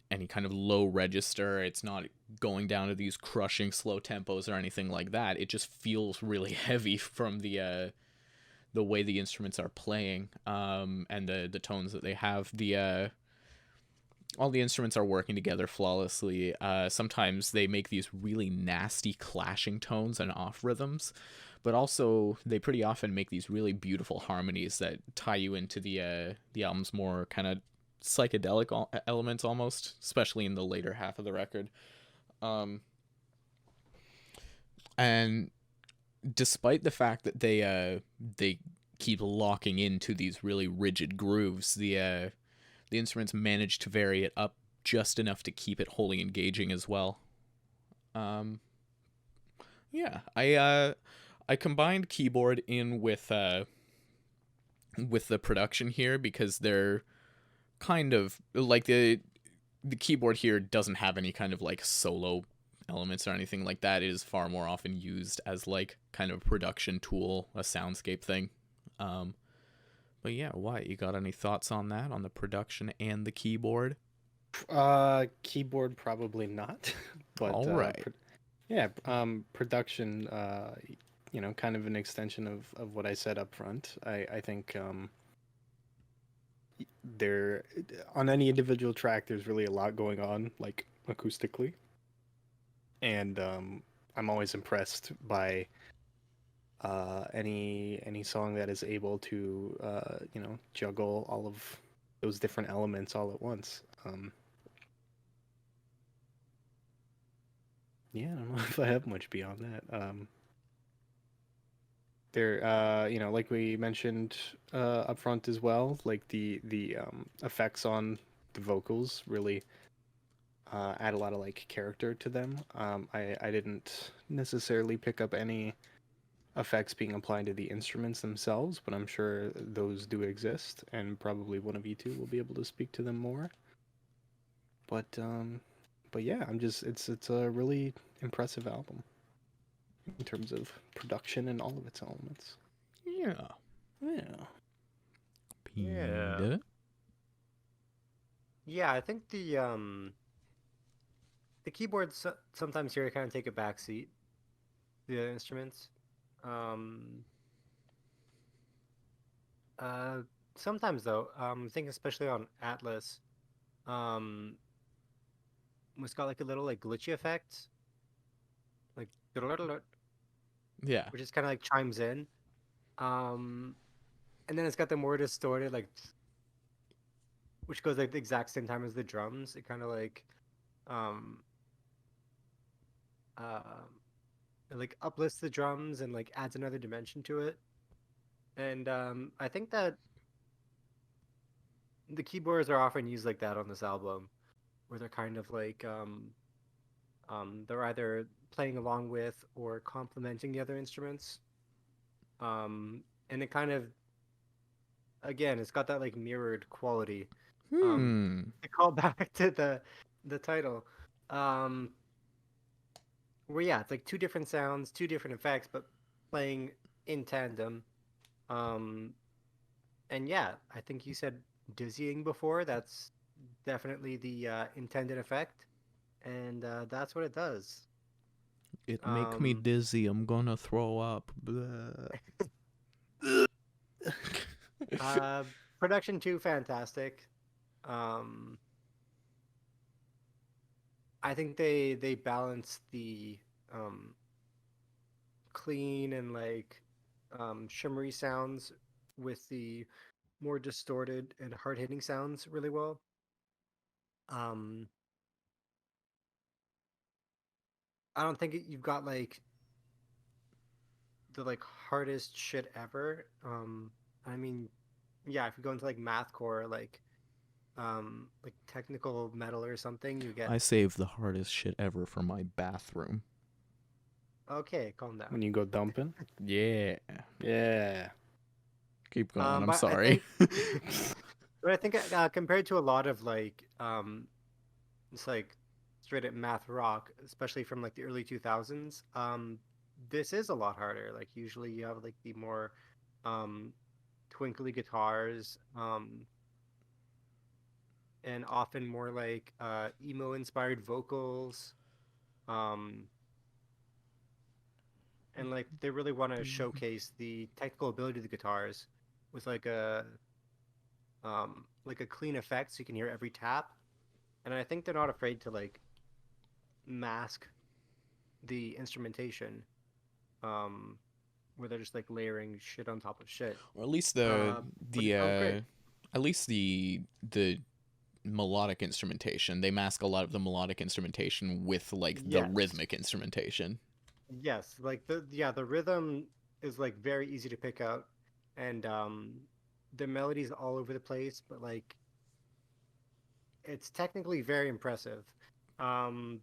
any kind of low register. It's not going down to these crushing slow tempos or anything like that. It just feels really heavy from the way the instruments are playing, and the tones that they have. All the instruments are working together flawlessly. Sometimes they make these really nasty clashing tones and off rhythms, but also they pretty often make these really beautiful harmonies that tie you into the album's more kind of psychedelic elements almost, especially in the later half of the record. And despite the fact that they keep locking into these really rigid grooves, the instruments manage to vary it up just enough to keep it wholly engaging as well. Yeah, I combined keyboard in with the production here because they're kind of like the keyboard here doesn't have any kind of like solo elements or anything like that. It is far more often used as like kind of a production tool, a soundscape thing. But yeah, Wyatt, you got any thoughts on that, on the production and the keyboard? Keyboard probably not, but All right. production, kind of an extension of what I said up front. I think there on any individual track there's really a lot going on, like acoustically, and I'm always impressed by any song that is able to juggle all of those different elements all at once. Yeah, I don't know if I have much beyond that. Like we mentioned up front as well, like the effects on the vocals really add a lot of like character to them. I didn't necessarily pick up any effects being applied to the instruments themselves, but I'm sure those do exist, and probably one of you two will be able to speak to them more. But yeah, it's a really impressive album in terms of production and all of its elements. Yeah. Yeah. Yeah. Yeah, I think the keyboards sometimes here kind of take a backseat. The other instruments. Sometimes though, I think especially on Atlas, it's got like a little like glitchy effect, like Yeah. which is kind of like chimes in, and then it's got the more distorted like, which goes like the exact same time as the drums. It kind of like, um, uh, it, like uplifts the drums and like adds another dimension to it. And I think that the keyboards are often used like that on this album, where they're kind of like they're either playing along with or complementing the other instruments. And it kind of, again, it's got that like mirrored quality. To call back to the title, um, where yeah, it's like two different sounds, two different effects, but playing in tandem. Um, and yeah, I think you said dizzying before. That's definitely the intended effect, and that's what it does. It make me dizzy. I'm gonna throw up. Production too, fantastic. Um, I think they balance the um, clean and like shimmery sounds with the more distorted and hard hitting sounds really well. Um, I don't think you've got like the like hardest shit ever. I mean, yeah, if you go into like mathcore, like technical metal or something, you get I saved the hardest shit ever for my bathroom. okay, calm down. When you go dumping. Yeah. Yeah. Keep going. I'm But sorry. but I think compared to a lot of like it's like straight up math rock, especially from like the early 2000s, this is a lot harder. Like usually you have like the more um twinkly guitars, and often more like emo inspired vocals. Um, and like they really want to showcase the technical ability of the guitars with like a clean effect so you can hear every tap. And I think they're not afraid to like mask the instrumentation, um, where they're just like layering shit on top of shit. Or at least But it sounds great. at least the melodic instrumentation. They mask a lot of the melodic instrumentation with like the Yes. rhythmic instrumentation. Yes, like the rhythm is like very easy to pick out, and the melody's all over the place, but like it's technically very impressive. Um,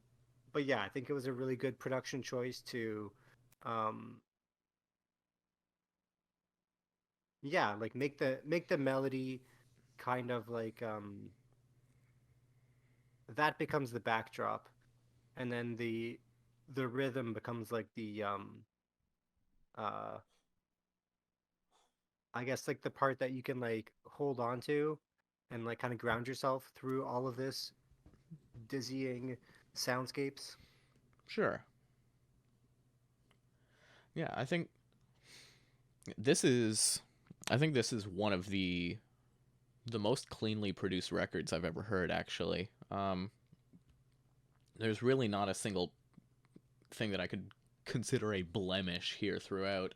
but yeah, I think it was a really good production choice to, um, yeah, like make the melody kind of like that becomes the backdrop, and then the rhythm becomes like the uh I guess like the part that you can like hold on to and like kind of ground yourself through all of this dizzying soundscapes. Sure. Yeah, this is I think this is one of the most cleanly produced records I've ever heard, actually. There's really not a single thing that I could consider a blemish here throughout.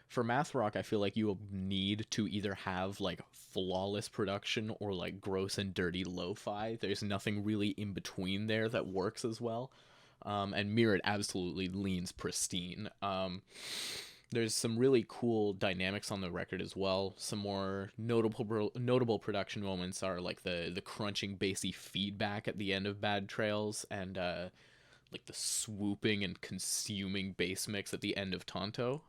For math rock, I feel like you will need to either have like flawless production or like gross and dirty lo-fi. There's nothing really in between there that works as well. And Mirrored absolutely leans pristine. There's some really cool dynamics on the record as well. Some more notable production moments are like the crunching bassy feedback at the end of Bad Trails, and like the swooping and consuming bass mix at the end of Tonto.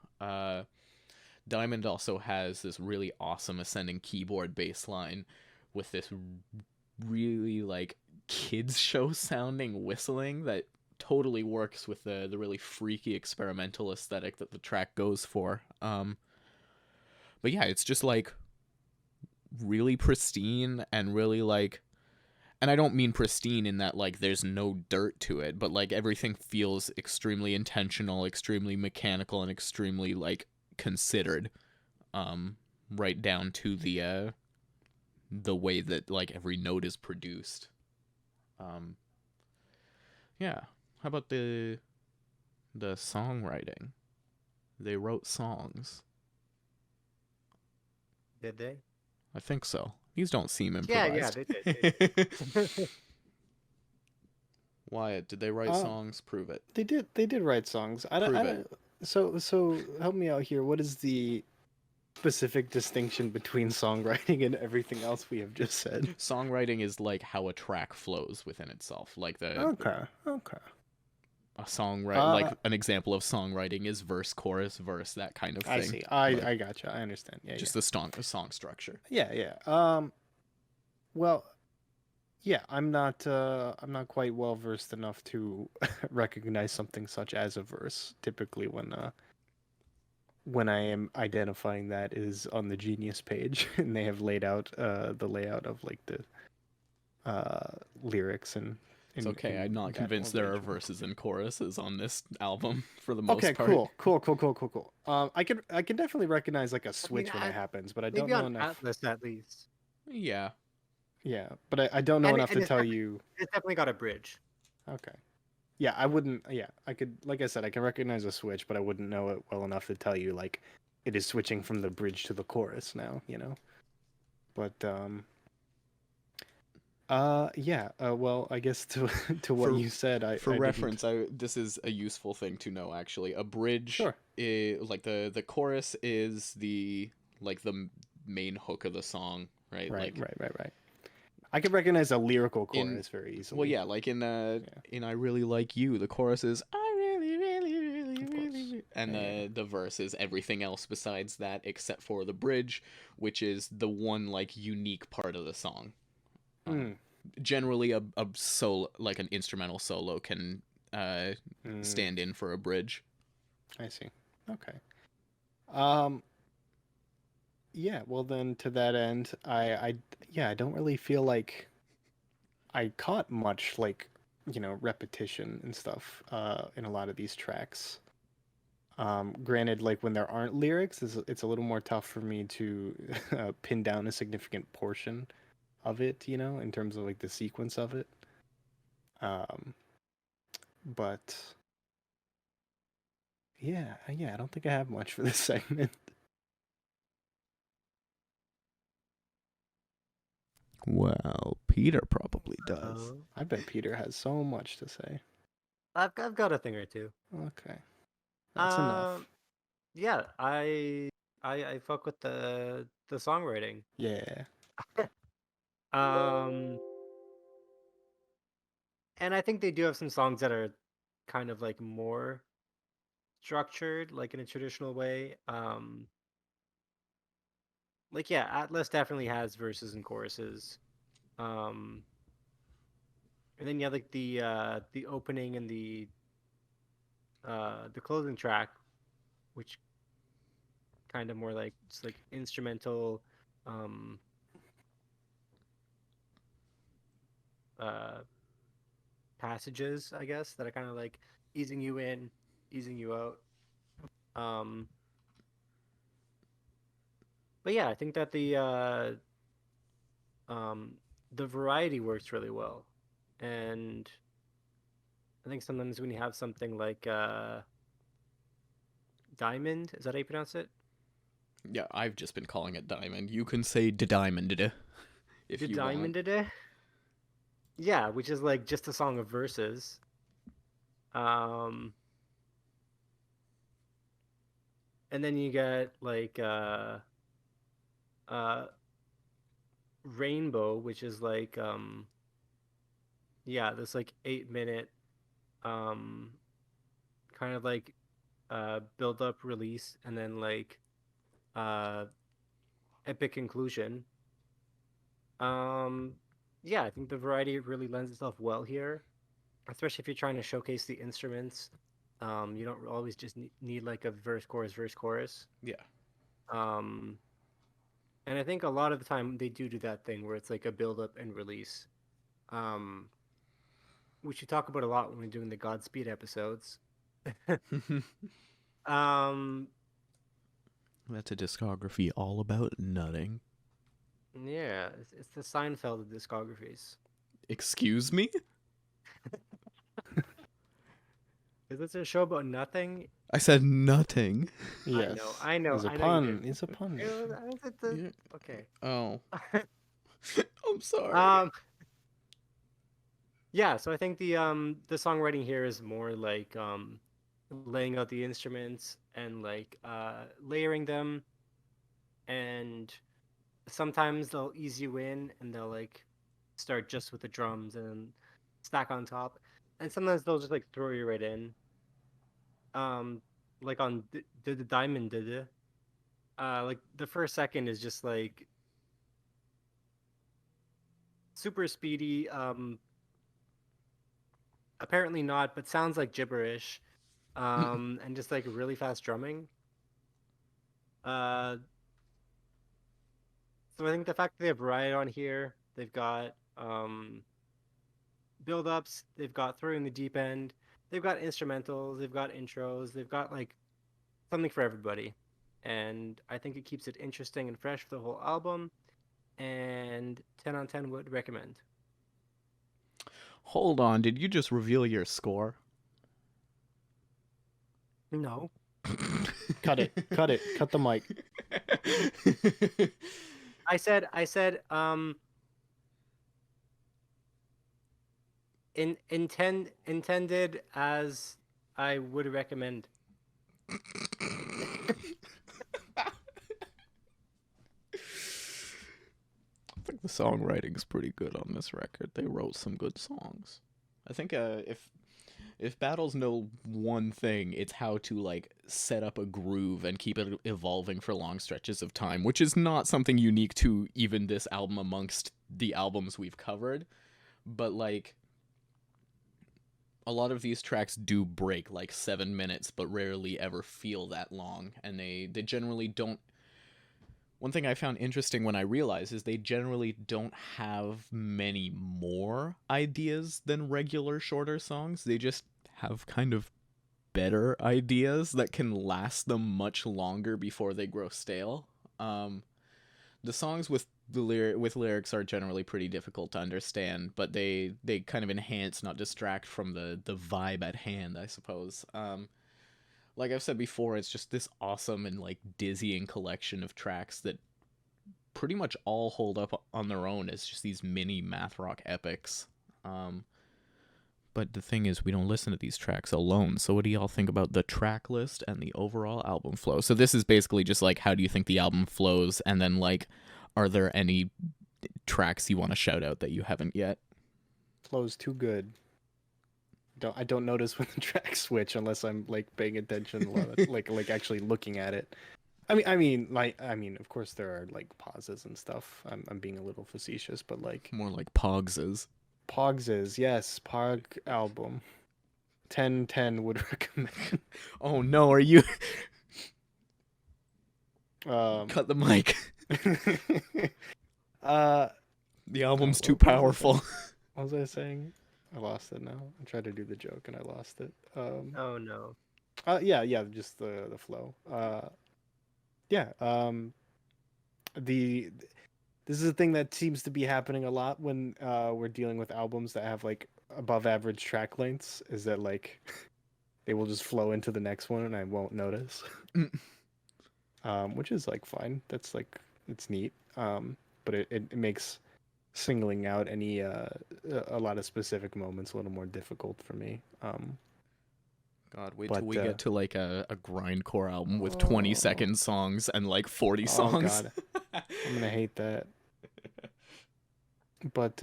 Diamond also has this really awesome ascending keyboard bass line with this really like kids show sounding whistling that totally works with the really freaky experimental aesthetic that the track goes for. But yeah, it's just like really pristine and really like, and I don't mean pristine in that like there's no dirt to it, but like everything feels extremely intentional, extremely mechanical, and extremely like considered, right down to the way that like every note is produced. Yeah. How about the songwriting? They wrote songs. Did they? I think so. These don't seem Yeah, improvised. they did. Wyatt, did they write songs? Prove it. They did write songs. I Prove don't. So help me out here. What is the specific distinction between songwriting and everything else we have just said? Songwriting is like how a track flows within itself. Like Okay. a songwrite like an example of songwriting is verse, chorus, verse, that kind of thing. I see. I gotcha. I understand. Yeah. Just the song structure. Yeah. Well, yeah. I'm not quite well versed enough to recognize something such as a verse. Typically, when I am identifying that is on the Genius page, and they have laid out the layout of like the lyrics and. It's okay. I'm not convinced there are verses and choruses on this album for the most Okay, part. cool. I can definitely recognize like a switch when it happens, but I don't Maybe know on enough. Atlas at least. Yeah. Yeah, but I don't know And enough to it's tell definitely- you. It's definitely got a bridge. Okay. Yeah, I wouldn't. Yeah, I could. Like I said, I can recognize a switch, but I wouldn't know it well enough to tell you like it is switching from the bridge to the chorus now. You know. But yeah. Well, I guess to what you said, For I reference, this is a useful thing to know. Actually, a bridge, Sure. is like the chorus is the main hook of the song, right? Right, Like, right. I could recognize a lyrical chorus very easily. well, yeah, like in I Really Like You, the chorus is I really, really, really, really, and the verse is everything else besides that except for the bridge, which is the one like unique part of the song. Generally, a solo, like an instrumental solo, can stand in for a bridge. I see. Okay. Yeah, well then to that end, I don't really feel like I caught much like, repetition and stuff in a lot of these tracks. Granted, like when there aren't lyrics, it's a little more tough for me to pin down a significant portion of it, in terms of like the sequence of it. Um, but yeah, I don't think I have much for this segment. Well, Peter probably does. I bet Peter has so much to say. I've got a thing or two. Okay, that's enough. Yeah, I fuck with the songwriting. Yeah. Um, and I think they do have some songs that are kind of like more structured, like in a traditional way. Like yeah, Atlas definitely has verses and choruses. Um, and then you have like the opening and the closing track, which kind of more like just like instrumental um uh passages, I guess, that are kind of like easing you in, easing you out. Um, but yeah, I think that um, the variety works really well, and I think sometimes when you have something like Diamond, is that how you pronounce it? Yeah, I've just been calling it Diamond. You can say de Diamond if The you want. Diamond today? Yeah, which is like just a song of verses. Um, and then you get like uh Rainbow, which is like yeah, this like 8 minute um kind of like build up release and then like uh epic conclusion. Um yeah, I think the variety really lends itself well here, especially if you're trying to showcase the instruments. You don't always just need like a verse chorus. Yeah. Um and I think a lot of the time they do that thing where it's like a build up and release. Um which we talk about a lot when we're doing the Godspeed episodes. Um That's a discography all about nutting. yeah, it's the Seinfeld of discographies. Excuse me? Is this a show about nothing? I said nutting. Yes. I know, It's a I know you pun. did. It's a pun. Yeah. Okay. Oh. I'm sorry. Um, yeah, so I think the songwriting here is more like laying out the instruments and like layering them, and sometimes they'll ease you in and they'll like start just with the drums and stack on top, and sometimes they'll just like throw you right in. Um, like on the Diamond did it. Like the first second is just like super speedy. Apparently not, but sounds like gibberish. And just like really fast drumming. Uh, so I think the fact that they have variety on here, they've got build ups, they've got throwing the deep end, they've got instrumentals, they've got intros, they've got like something for everybody. And I think it keeps it interesting and fresh for the whole album. And 10 on 10 would recommend. Hold on, did you just reveal your score? No. Cut it. Cut it. Cut the mic. I said intended as I would recommend. I think the songwriting's pretty good on this record. They wrote some good songs. I think if battles know one thing, it's how to like set up a groove and keep it evolving for long stretches of time, which is not something unique to even this album amongst the albums we've covered. But like a lot of these tracks do break like 7 minutes, but rarely ever feel that long, and they generally don't One thing I found interesting when I realized is they generally don't have many more ideas than regular shorter songs. They just have kind of better ideas that can last them much longer before they grow stale. The songs with with lyrics are generally pretty difficult to understand, but they kind of enhance, not distract from the vibe at hand, I suppose. Like I've said before, it's just this awesome and like dizzying collection of tracks that pretty much all hold up on their own as just these mini math rock epics. But the thing is, we don't listen to these tracks alone. So what do y'all think about the track list and the overall album flow? So this is basically just like, how do you think the album flows? And then like, are there any tracks you want to shout out that you haven't yet? Flow's too good. I don't notice when the tracks switch unless I'm like paying attention, a lot, like actually looking at it. I mean, of course there are like pauses and stuff. I'm being a little facetious, but like More like Pogses. Pogs yes, Pog album. 10/10 would recommend. Oh no, are you... Um, Cut the mic. The album's too what was I powerful. saying? What was I saying? I lost it now. I tried to do the joke and I lost it. Oh no. Yeah, just the flow. Yeah. This is a thing that seems to be happening a lot when we're dealing with albums that have like above average track lengths. Is that like they will just flow into the next one and I won't notice. Which is like fine. That's like it's neat. But it makes singling out any a lot of specific moments a little more difficult for me. God, wait But, till we get to like a grindcore album with 20-second songs and like 40 songs. God. I'm gonna hate that. But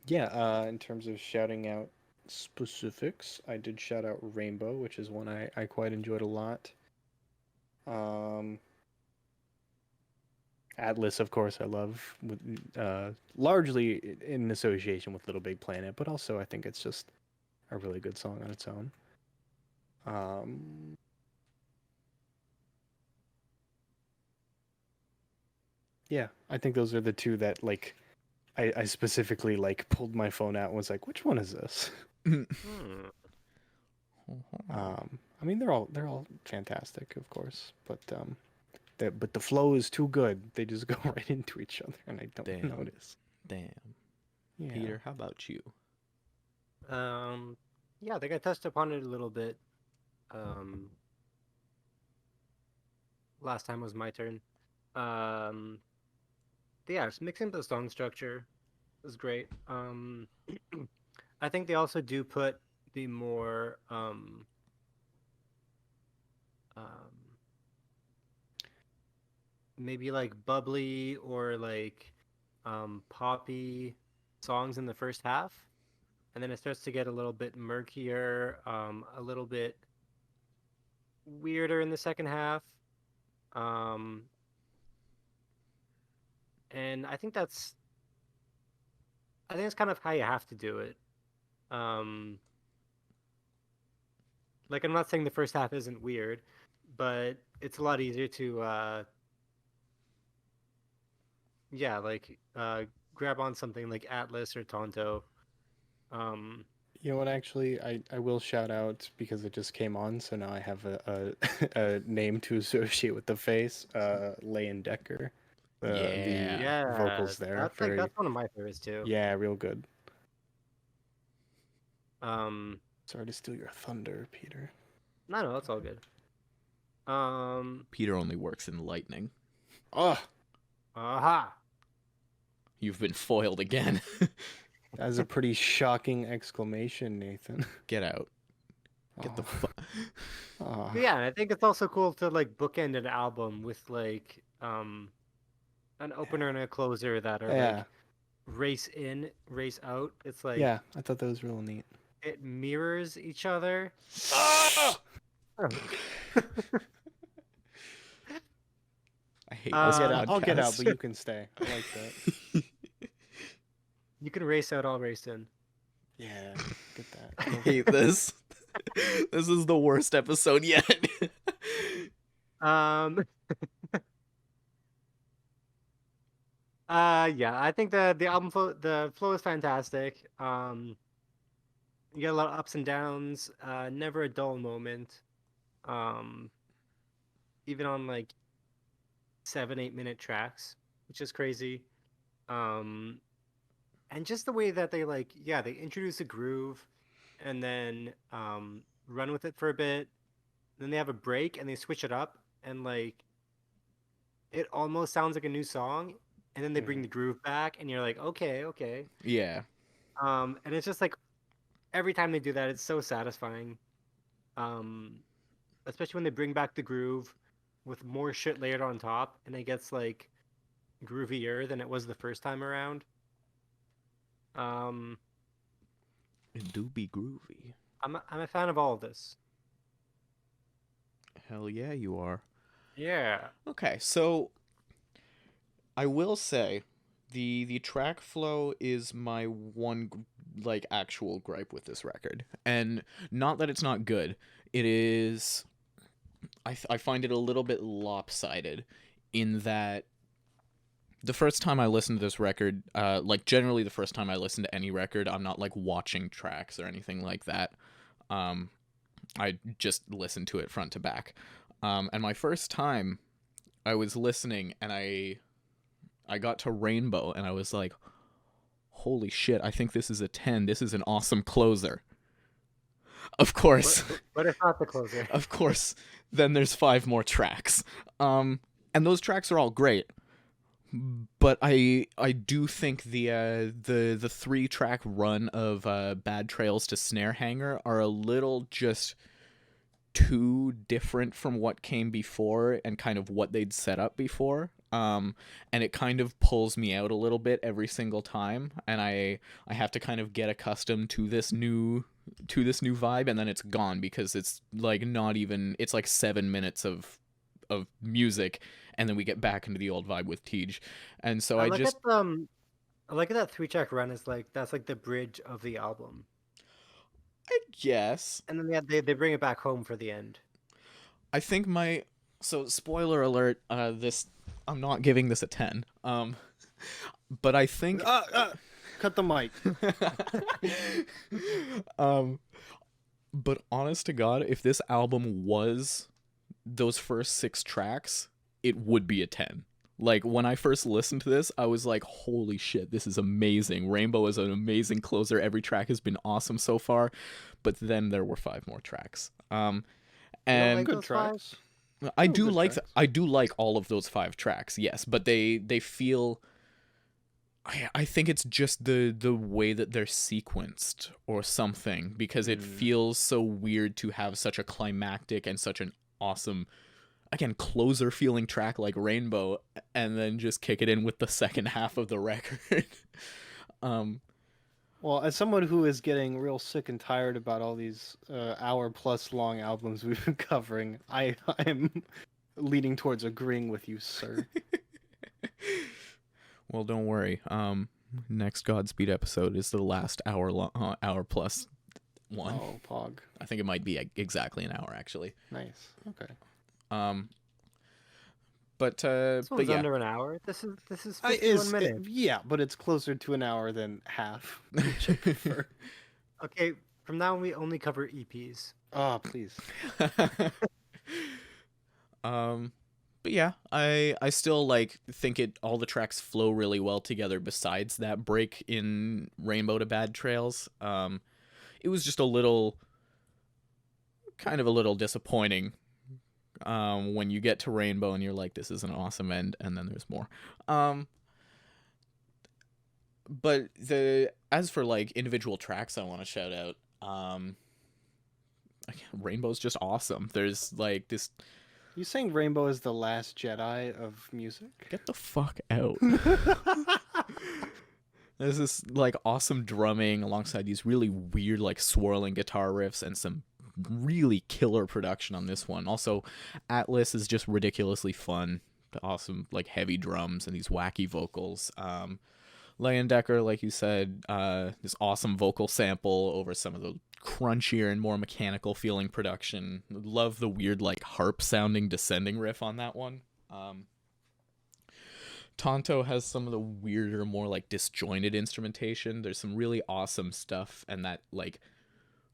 yeah, in terms of shouting out specifics, I did shout out Rainbow, which is one I quite enjoyed a lot. Atlas, of course, I love, largely in association with LittleBigPlanet, but also I think it's just a really good song on its own. Yeah, I think those are the two that like I specifically like pulled my phone out and was like, which one is this? I mean they're all fantastic, of course, but the flow is too good. They just go right into each other and I don't notice. Damn. Yeah. Peter, how about you? Yeah, I think I touched upon it a little bit. Last time was my turn. Yeah, just mixing the song structure was great. I think they also do put the more maybe like bubbly or like poppy songs in the first half, and then it starts to get a little bit murkier, a little bit weirder in the second half. And I think that's kind of how you have to do it. Like I'm not saying the first half isn't weird, but it's a lot easier to grab on something like Atlas or Tonto. You know what? Actually, I will shout out because it just came on, so now I have a name to associate with the face. Lane Decker. The vocals there. That's one of my favorites too. Yeah, real good. Sorry to steal your thunder, Peter. No, that's all good. Peter only works in lightning. Oh. Aha. You've been foiled again. That is a pretty shocking exclamation, Nathan. Get out. Get the fuck. Yeah, I think it's also cool to like bookend an album with like an opener and a closer that are like race in, race out. It's like I thought that was real neat. It mirrors each other. I hate I'll get out, but you can stay. I like that. You can race out, I'll race in. Yeah, get that. I hate this. This is the worst episode yet. Yeah, I think the album flow, the flow is fantastic. You get a lot of ups and downs. Never a dull moment. Um, even on like 7-8 minute tracks, which is crazy. Um, and just the way that they like, yeah, they introduce a groove, and then run with it for a bit. Then they have a break and they switch it up, and like it almost sounds like a new song. And then they bring the groove back, and you're like, okay, okay. Yeah. And it's just like every time they do that, it's so satisfying. Um, Especially when they bring back the groove with more shit layered on top, and it gets like groovier than it was the first time around. Um, It do be groovy. I'm a fan of all of this. Hell yeah, you are. Yeah. Okay, so I will say the track flow is my one like actual gripe with this record. And not that it's not good. It is I find it a little bit lopsided in that the first time I listened to this record, like generally the first time I listen to any record, I'm not like watching tracks or anything like that. I just listen to it front to back. And my first time I was listening and I got to Rainbow and I was like, holy shit, I think this is a 10. This is an awesome closer. Of course. But it's not the closer. Of course. Then there's 5 more tracks. And those tracks are all great. But I do think the 3-track run of Bad Trails to Snare Hanger are a little just too different from what came before and kind of what they'd set up before. And it kind of pulls me out a little bit every single time, and I have to kind of get accustomed to this new vibe, and then it's gone because it's like not even, it's like 7 minutes of music, and then we get back into the old vibe with Tej. And so I like just I like that 3-track run is like that's like the bridge of the album, I guess and then they bring it back home for the end. I think so spoiler alert, this I'm not giving this a 10. But I think Cut the mic. But honest to God, if this album was those first 6 tracks, it would be a 10. Like, when I first listened to this, I was like, holy shit, this is amazing. Rainbow is an amazing closer. Every track has been awesome so far. But then there were 5 more tracks. And like Good those tracks. I Oh, do good like tracks. I do like all of those 5 tracks, yes, but they feel I think it's just the way that they're sequenced or something, because it feels so weird to have such a climactic and such an awesome, again, closer feeling track like Rainbow and then just kick it in with the second half of the record. Well, as someone who is getting real sick and tired about all these hour-plus long albums we've been covering, I am leaning towards agreeing with you, sir. Well, don't worry. Next Godspeed episode is the last hour plus one. Oh, Pog. I think it might be exactly an hour, actually. Nice. Okay. But This one's yeah, under an hour. This is 51 Is minutes. yeah, but it's closer to an hour than half, which I prefer. Okay, from now on we only cover EPs. Oh, please. But yeah, I still like think all the tracks flow really well together. Besides that break in Rainbow to Bad Trails, it was just a little disappointing. When you get to Rainbow and you're like, this is an awesome end, and then there's more. But as for like individual tracks I want to shout out, Rainbow's just awesome. There's like this. You saying Rainbow is the last Jedi of music? Get the fuck out. There's this like awesome drumming alongside these really weird like swirling guitar riffs and some really killer production on this one. Also, Atlas is just ridiculously fun. Awesome like heavy drums and these wacky vocals. Leyendecker, like you said, this awesome vocal sample over some of the crunchier and more mechanical feeling production. Love the weird like harp sounding descending riff on that one. Tonto has some of the weirder, more like disjointed instrumentation. There's some really awesome stuff, and that like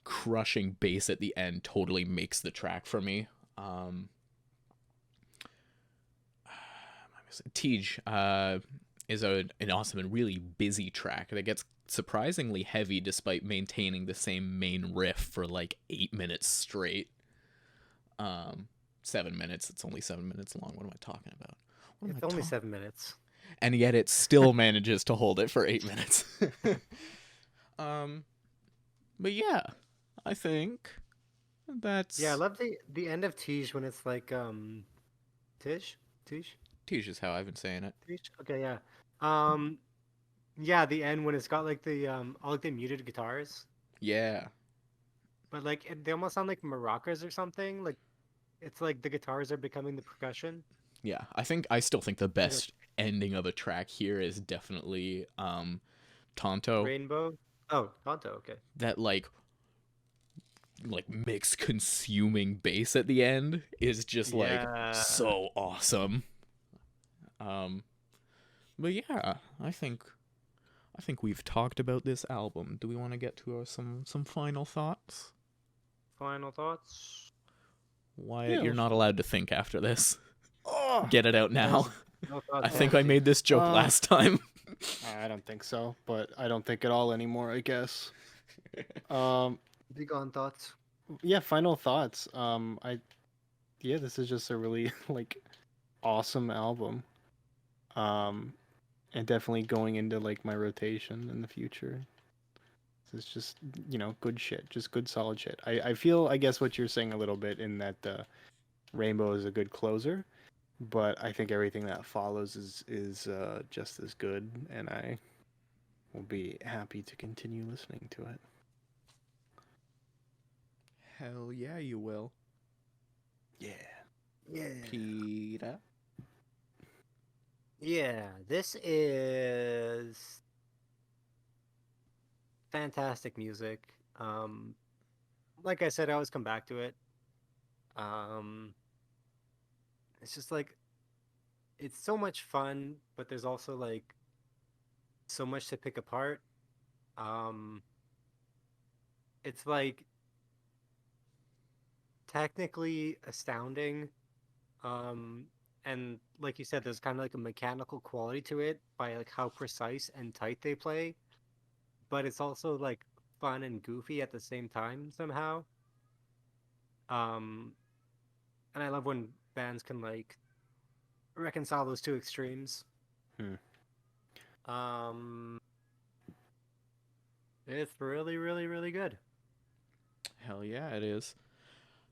crushing bass at the end totally makes the track for me. Tej is an awesome and really busy track that gets surprisingly heavy despite maintaining the same main riff for like 8 minutes straight. 7 minutes. It's only 7 minutes long. What am I talking about? It's only 7 minutes. And yet it still manages to hold it for 8 minutes. But yeah, I think that's... Yeah, I love the end of Tej when it's like Tej? Tej is how I've been saying it. Tej? Okay, yeah. Yeah, the end when it's got like the all like the muted guitars. Yeah. But like they almost sound like maracas or something. Like it's like the guitars are becoming the percussion. Yeah, I still think the best ending of a track here is definitely Tonto. Rainbow. Oh, Tonto, okay. That like mixed consuming bass at the end is just like so awesome. But yeah, I think we've talked about this album. Do we want to get to some final thoughts? Final thoughts? Wyatt, you're not allowed to think after this. Oh, Get it out now. No thoughts. I think I made this joke last time. I don't think so, but I don't think at all anymore, I guess. Big on thoughts. Yeah, final thoughts. This is just a really like awesome album. And definitely going into like my rotation in the future. It's just, good shit, just good solid shit. I feel, I guess what you're saying a little bit in that Rainbow is a good closer, but I think everything that follows is just as good, and I will be happy to continue listening to it. Hell yeah, you will. Yeah. Peter. Yeah, this is fantastic music. Like I said, I always come back to it. It's just like it's so much fun, but there's also like so much to pick apart. It's like technically astounding. And like you said, there's kind of like a mechanical quality to it by like how precise and tight they play, but it's also like fun and goofy at the same time somehow. And I love when bands can like reconcile those two extremes. It's really, really, really good. Hell yeah, it is.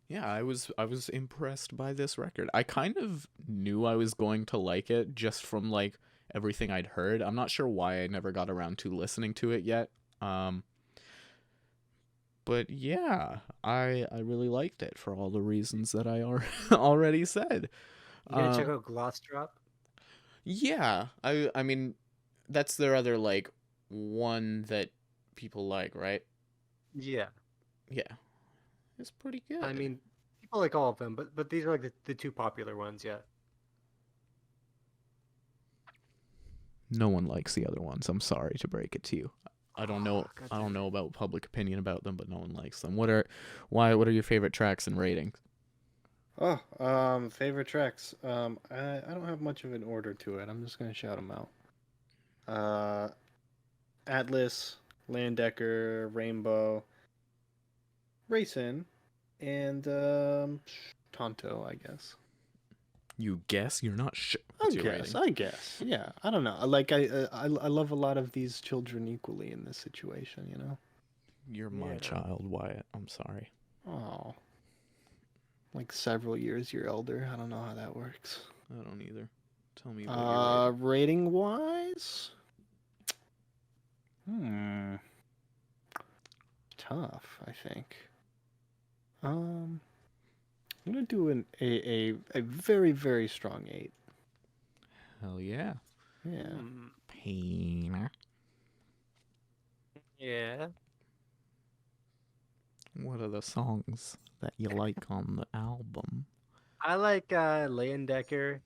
Yeah, I was impressed by this record. I kind of knew I was going to like it just from like everything I'd heard. I'm not sure why I never got around to listening to it yet. But yeah, I really liked it for all the reasons that I already said. You gonna check out Gloss Drop? Yeah, I mean, that's their other like one that people like, right? Yeah. Yeah. It's pretty good. I mean, people like all of them, but these are like the two popular ones, yeah. No one likes the other ones. I'm sorry to break it to you. I don't know God about public opinion about them, but no one likes them. What are your favorite tracks and ratings? Favorite tracks. I don't have much of an order to it. I'm just gonna shout them out. Atlas, Landecker, Rainbow, Racing, and Tonto, I guess. You guess? You're not sure. I guess. Yeah, I don't know. Like I love a lot of these children equally in this situation. You're my child, Wyatt. I'm sorry. Oh, like several years your elder. I don't know how that works. I don't either. Tell me about your rating wise. Tough, I think. I'm gonna do a very, very strong 8. Hell yeah. Yeah. Painter. Yeah. What are the songs that you like on the album? I like Leyendecker.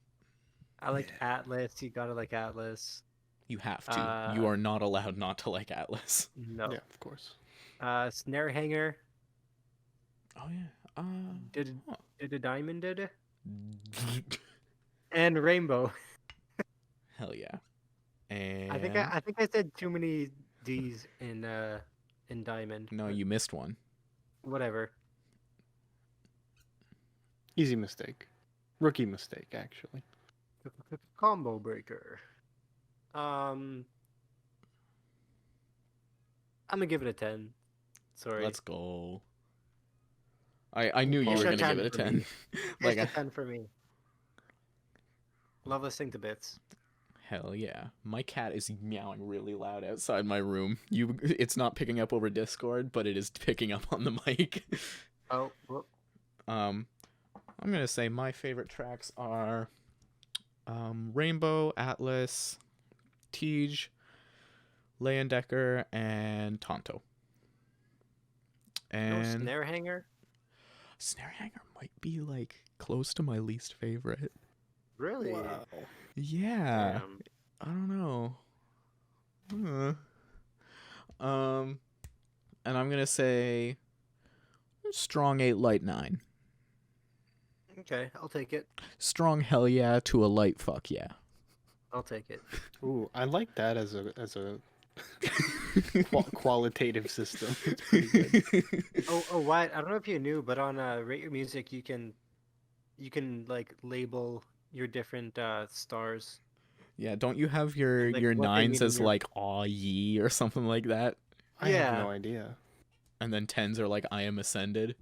I like Atlas. You gotta like Atlas. You have to. You are not allowed not to like Atlas. No. Yeah, of course. Snare Hanger. Oh yeah. Did huh. a diamond did it? And Rainbow. Hell yeah. And I think I said too many D's in diamond. no, but you missed one. whatever. Easy mistake. Rookie mistake, actually. Combo breaker. I'm gonna give it a 10. Sorry. Let's go. I knew you It's were a gonna give 10 it a for 10. me. Like It's a 10 for me. Love listening to bits. hell yeah. My cat is meowing really loud outside my room. It's not picking up over Discord, but it is picking up on the mic. Oh, whoop. I'm gonna say my favorite tracks are Rainbow, Atlas, Tej, Leyendecker, and Tonto. No And Snare Hanger? Snare Hanger might be like close to my least favorite. Really? Yeah. Damn. I don't know. And I'm gonna say strong 8, light 9. Okay, I'll take it. Strong hell yeah to a light fuck yeah. I'll take it. Ooh, I like that as a qualitative system. It's pretty good. Oh, Wyatt, I don't know if you knew, but on Rate Your Music, you can like label your different stars. Yeah, don't you have your Like, your what they nines mean in as your- like aw ye or something like that? I have Yeah. no idea. And then 10s are like I am ascended.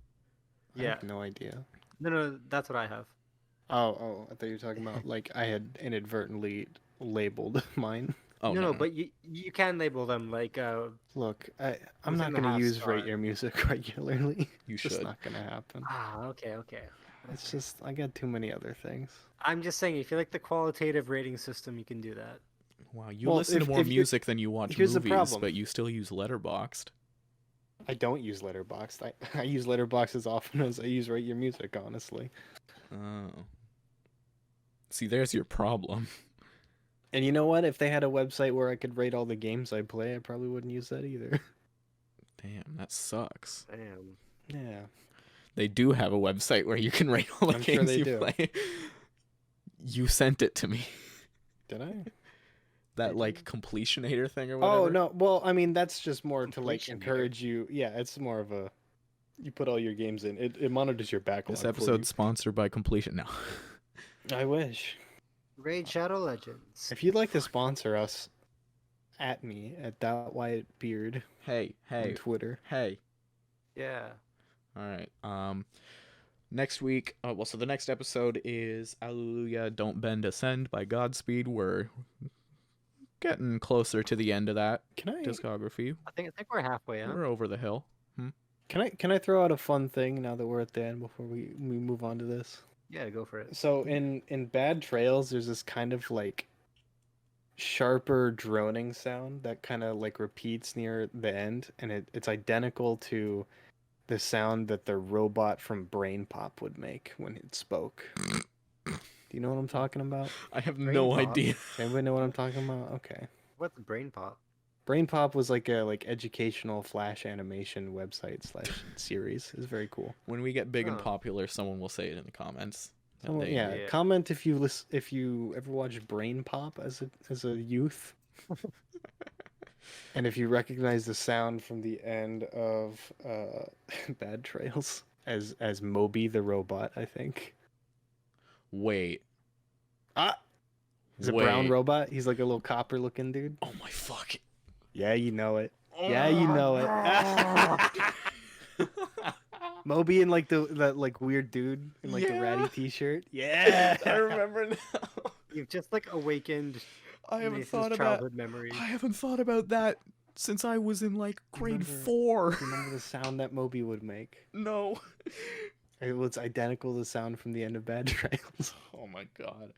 I Yeah. have no idea. No, that's what I have. Oh, I thought you were talking about like I had inadvertently labeled mine. Oh no, no. but you can label them like Look, I'm Within not the gonna half use star. Rate Your Music regularly. You It's just should. not gonna happen. okay. It's just I got too many other things. I'm just saying, if you like the qualitative rating system, you can do that. Wow, you Well, listen to if- more if you- music than you watch here's the movies, problem. but you still use Letterboxd. I don't use Letterboxd. I use Letterboxd as often as I use Rate Your Music, honestly. Oh. See, there's your problem. And you know what? If they had a website where I could rate all the games I play, I probably wouldn't use that either. Damn, that sucks. Damn. Yeah. They do have a website where you can rate all the I'm sure games they you do. play. You sent it to me. Did I? That They like completionator thing or whatever. Oh no. Well, I mean that's just more to like Completion meter. encourage you. Yeah, it's more of a you put all your games in. It monitors your backlog. This for episode's sponsored by Completion. No. you. I wish. Raid Shadow Legends. If you'd like to sponsor us, at me at @WyattBeard Hey, on hey, Twitter. hey. Yeah. All right. Next week, so the next episode is Alleluia, Don't Bend, Ascend by Godspeed. We're getting closer to the end of that Can I discography. I think we're halfway, huh? We're over the hill. can I throw out a fun thing now that we're at the end before we move on to this? Yeah, go for it. So in Bad Trails, there's this kind of like sharper droning sound that kind of like repeats near the end, and it's identical to the sound that the robot from Brain Pop would make when it spoke. Do you know what I'm talking about? I have Brain no Pop. idea. Does anybody know what I'm talking about? Okay. What's Brain Pop? Brain Pop was like a educational flash animation website / series. It's very cool. When we get big and Huh. popular, someone will say it in the comments. that Someone, they- yeah, Yeah. comment if you ever watched Brain Pop as a youth, and if you recognize the sound from the end of Bad Trails as Moby the robot. I think Wait. he's a brown Wait. robot. He's like a little copper looking dude. Oh my fuck. Yeah, you know it. Yeah, you know it. Moby and like that like weird dude in like the Yeah. ratty t-shirt. Yeah, I remember now. You've just like awakened I haven't Nathan's thought about childhood memories. I haven't thought about that since I was in like grade Remember- 4. Remember the sound that Moby would make? No. It was identical to the sound from the end of Bad Trails. Oh my god.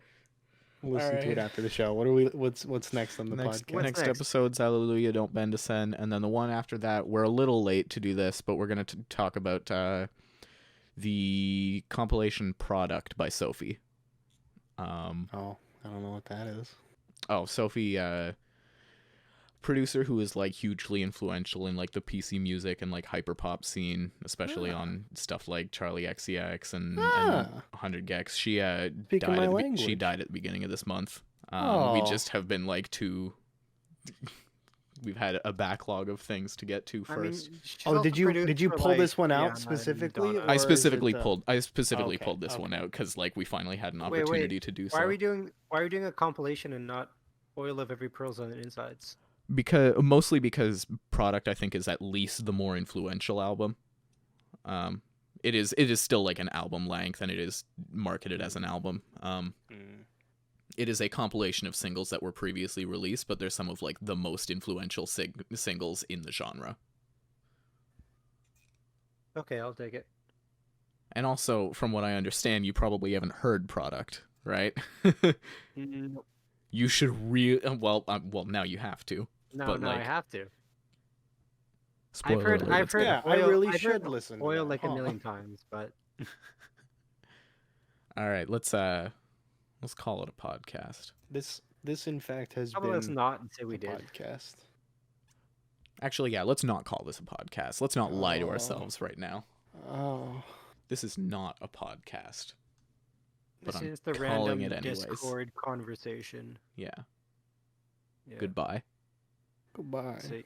We'll listen to it Alright. after the show. What's next on the Next podcast? What's next? episode's Hallelujah, Don't Bend, Ascend, and then the one after that, we're a little late to do this, but we're going to talk about the compilation Product by Sophie. Oh, I don't know what that is. Oh, Sophie, producer who is like hugely influential in like the PC music and like hyperpop scene, especially on stuff like Charlie XCX and 100 Gex. She Speaking my she language. died at the beginning of this month. We Oh. just have been like we've had a backlog of things to get to I mean, first. she's Oh, also did you produced for, pull this like, one out Rihanna and specifically? Donna. or I is specifically it the- pulled Okay, this one out because like we finally had an Wait, opportunity to do so. Why are we doing a compilation and not Oil of Every Pearl's on the Insides? Mostly because Product I think is at least the more influential album. It is still like an album length and it is marketed as an album. It is a compilation of singles that were previously released, but there's some of like the most influential singles in the genre. Okay, I'll take it. And also, from what I understand, you probably haven't heard Product, right? No, You should well, now you have to. But, I like, have to. Spoiler alert, I've heard. Yeah, I Oil, really I've should heard listen to Oil that, like huh? a million times, but All right, let's call it a podcast. This in fact has how about been let's not and say we a did. podcast. Actually, yeah, let's not call this a podcast. Let's not lie to Oh. ourselves right now. Oh, This is not a podcast. But This I'm is the calling random it anyways. Discord conversation. Yeah. Yeah. Goodbye. goodbye. See.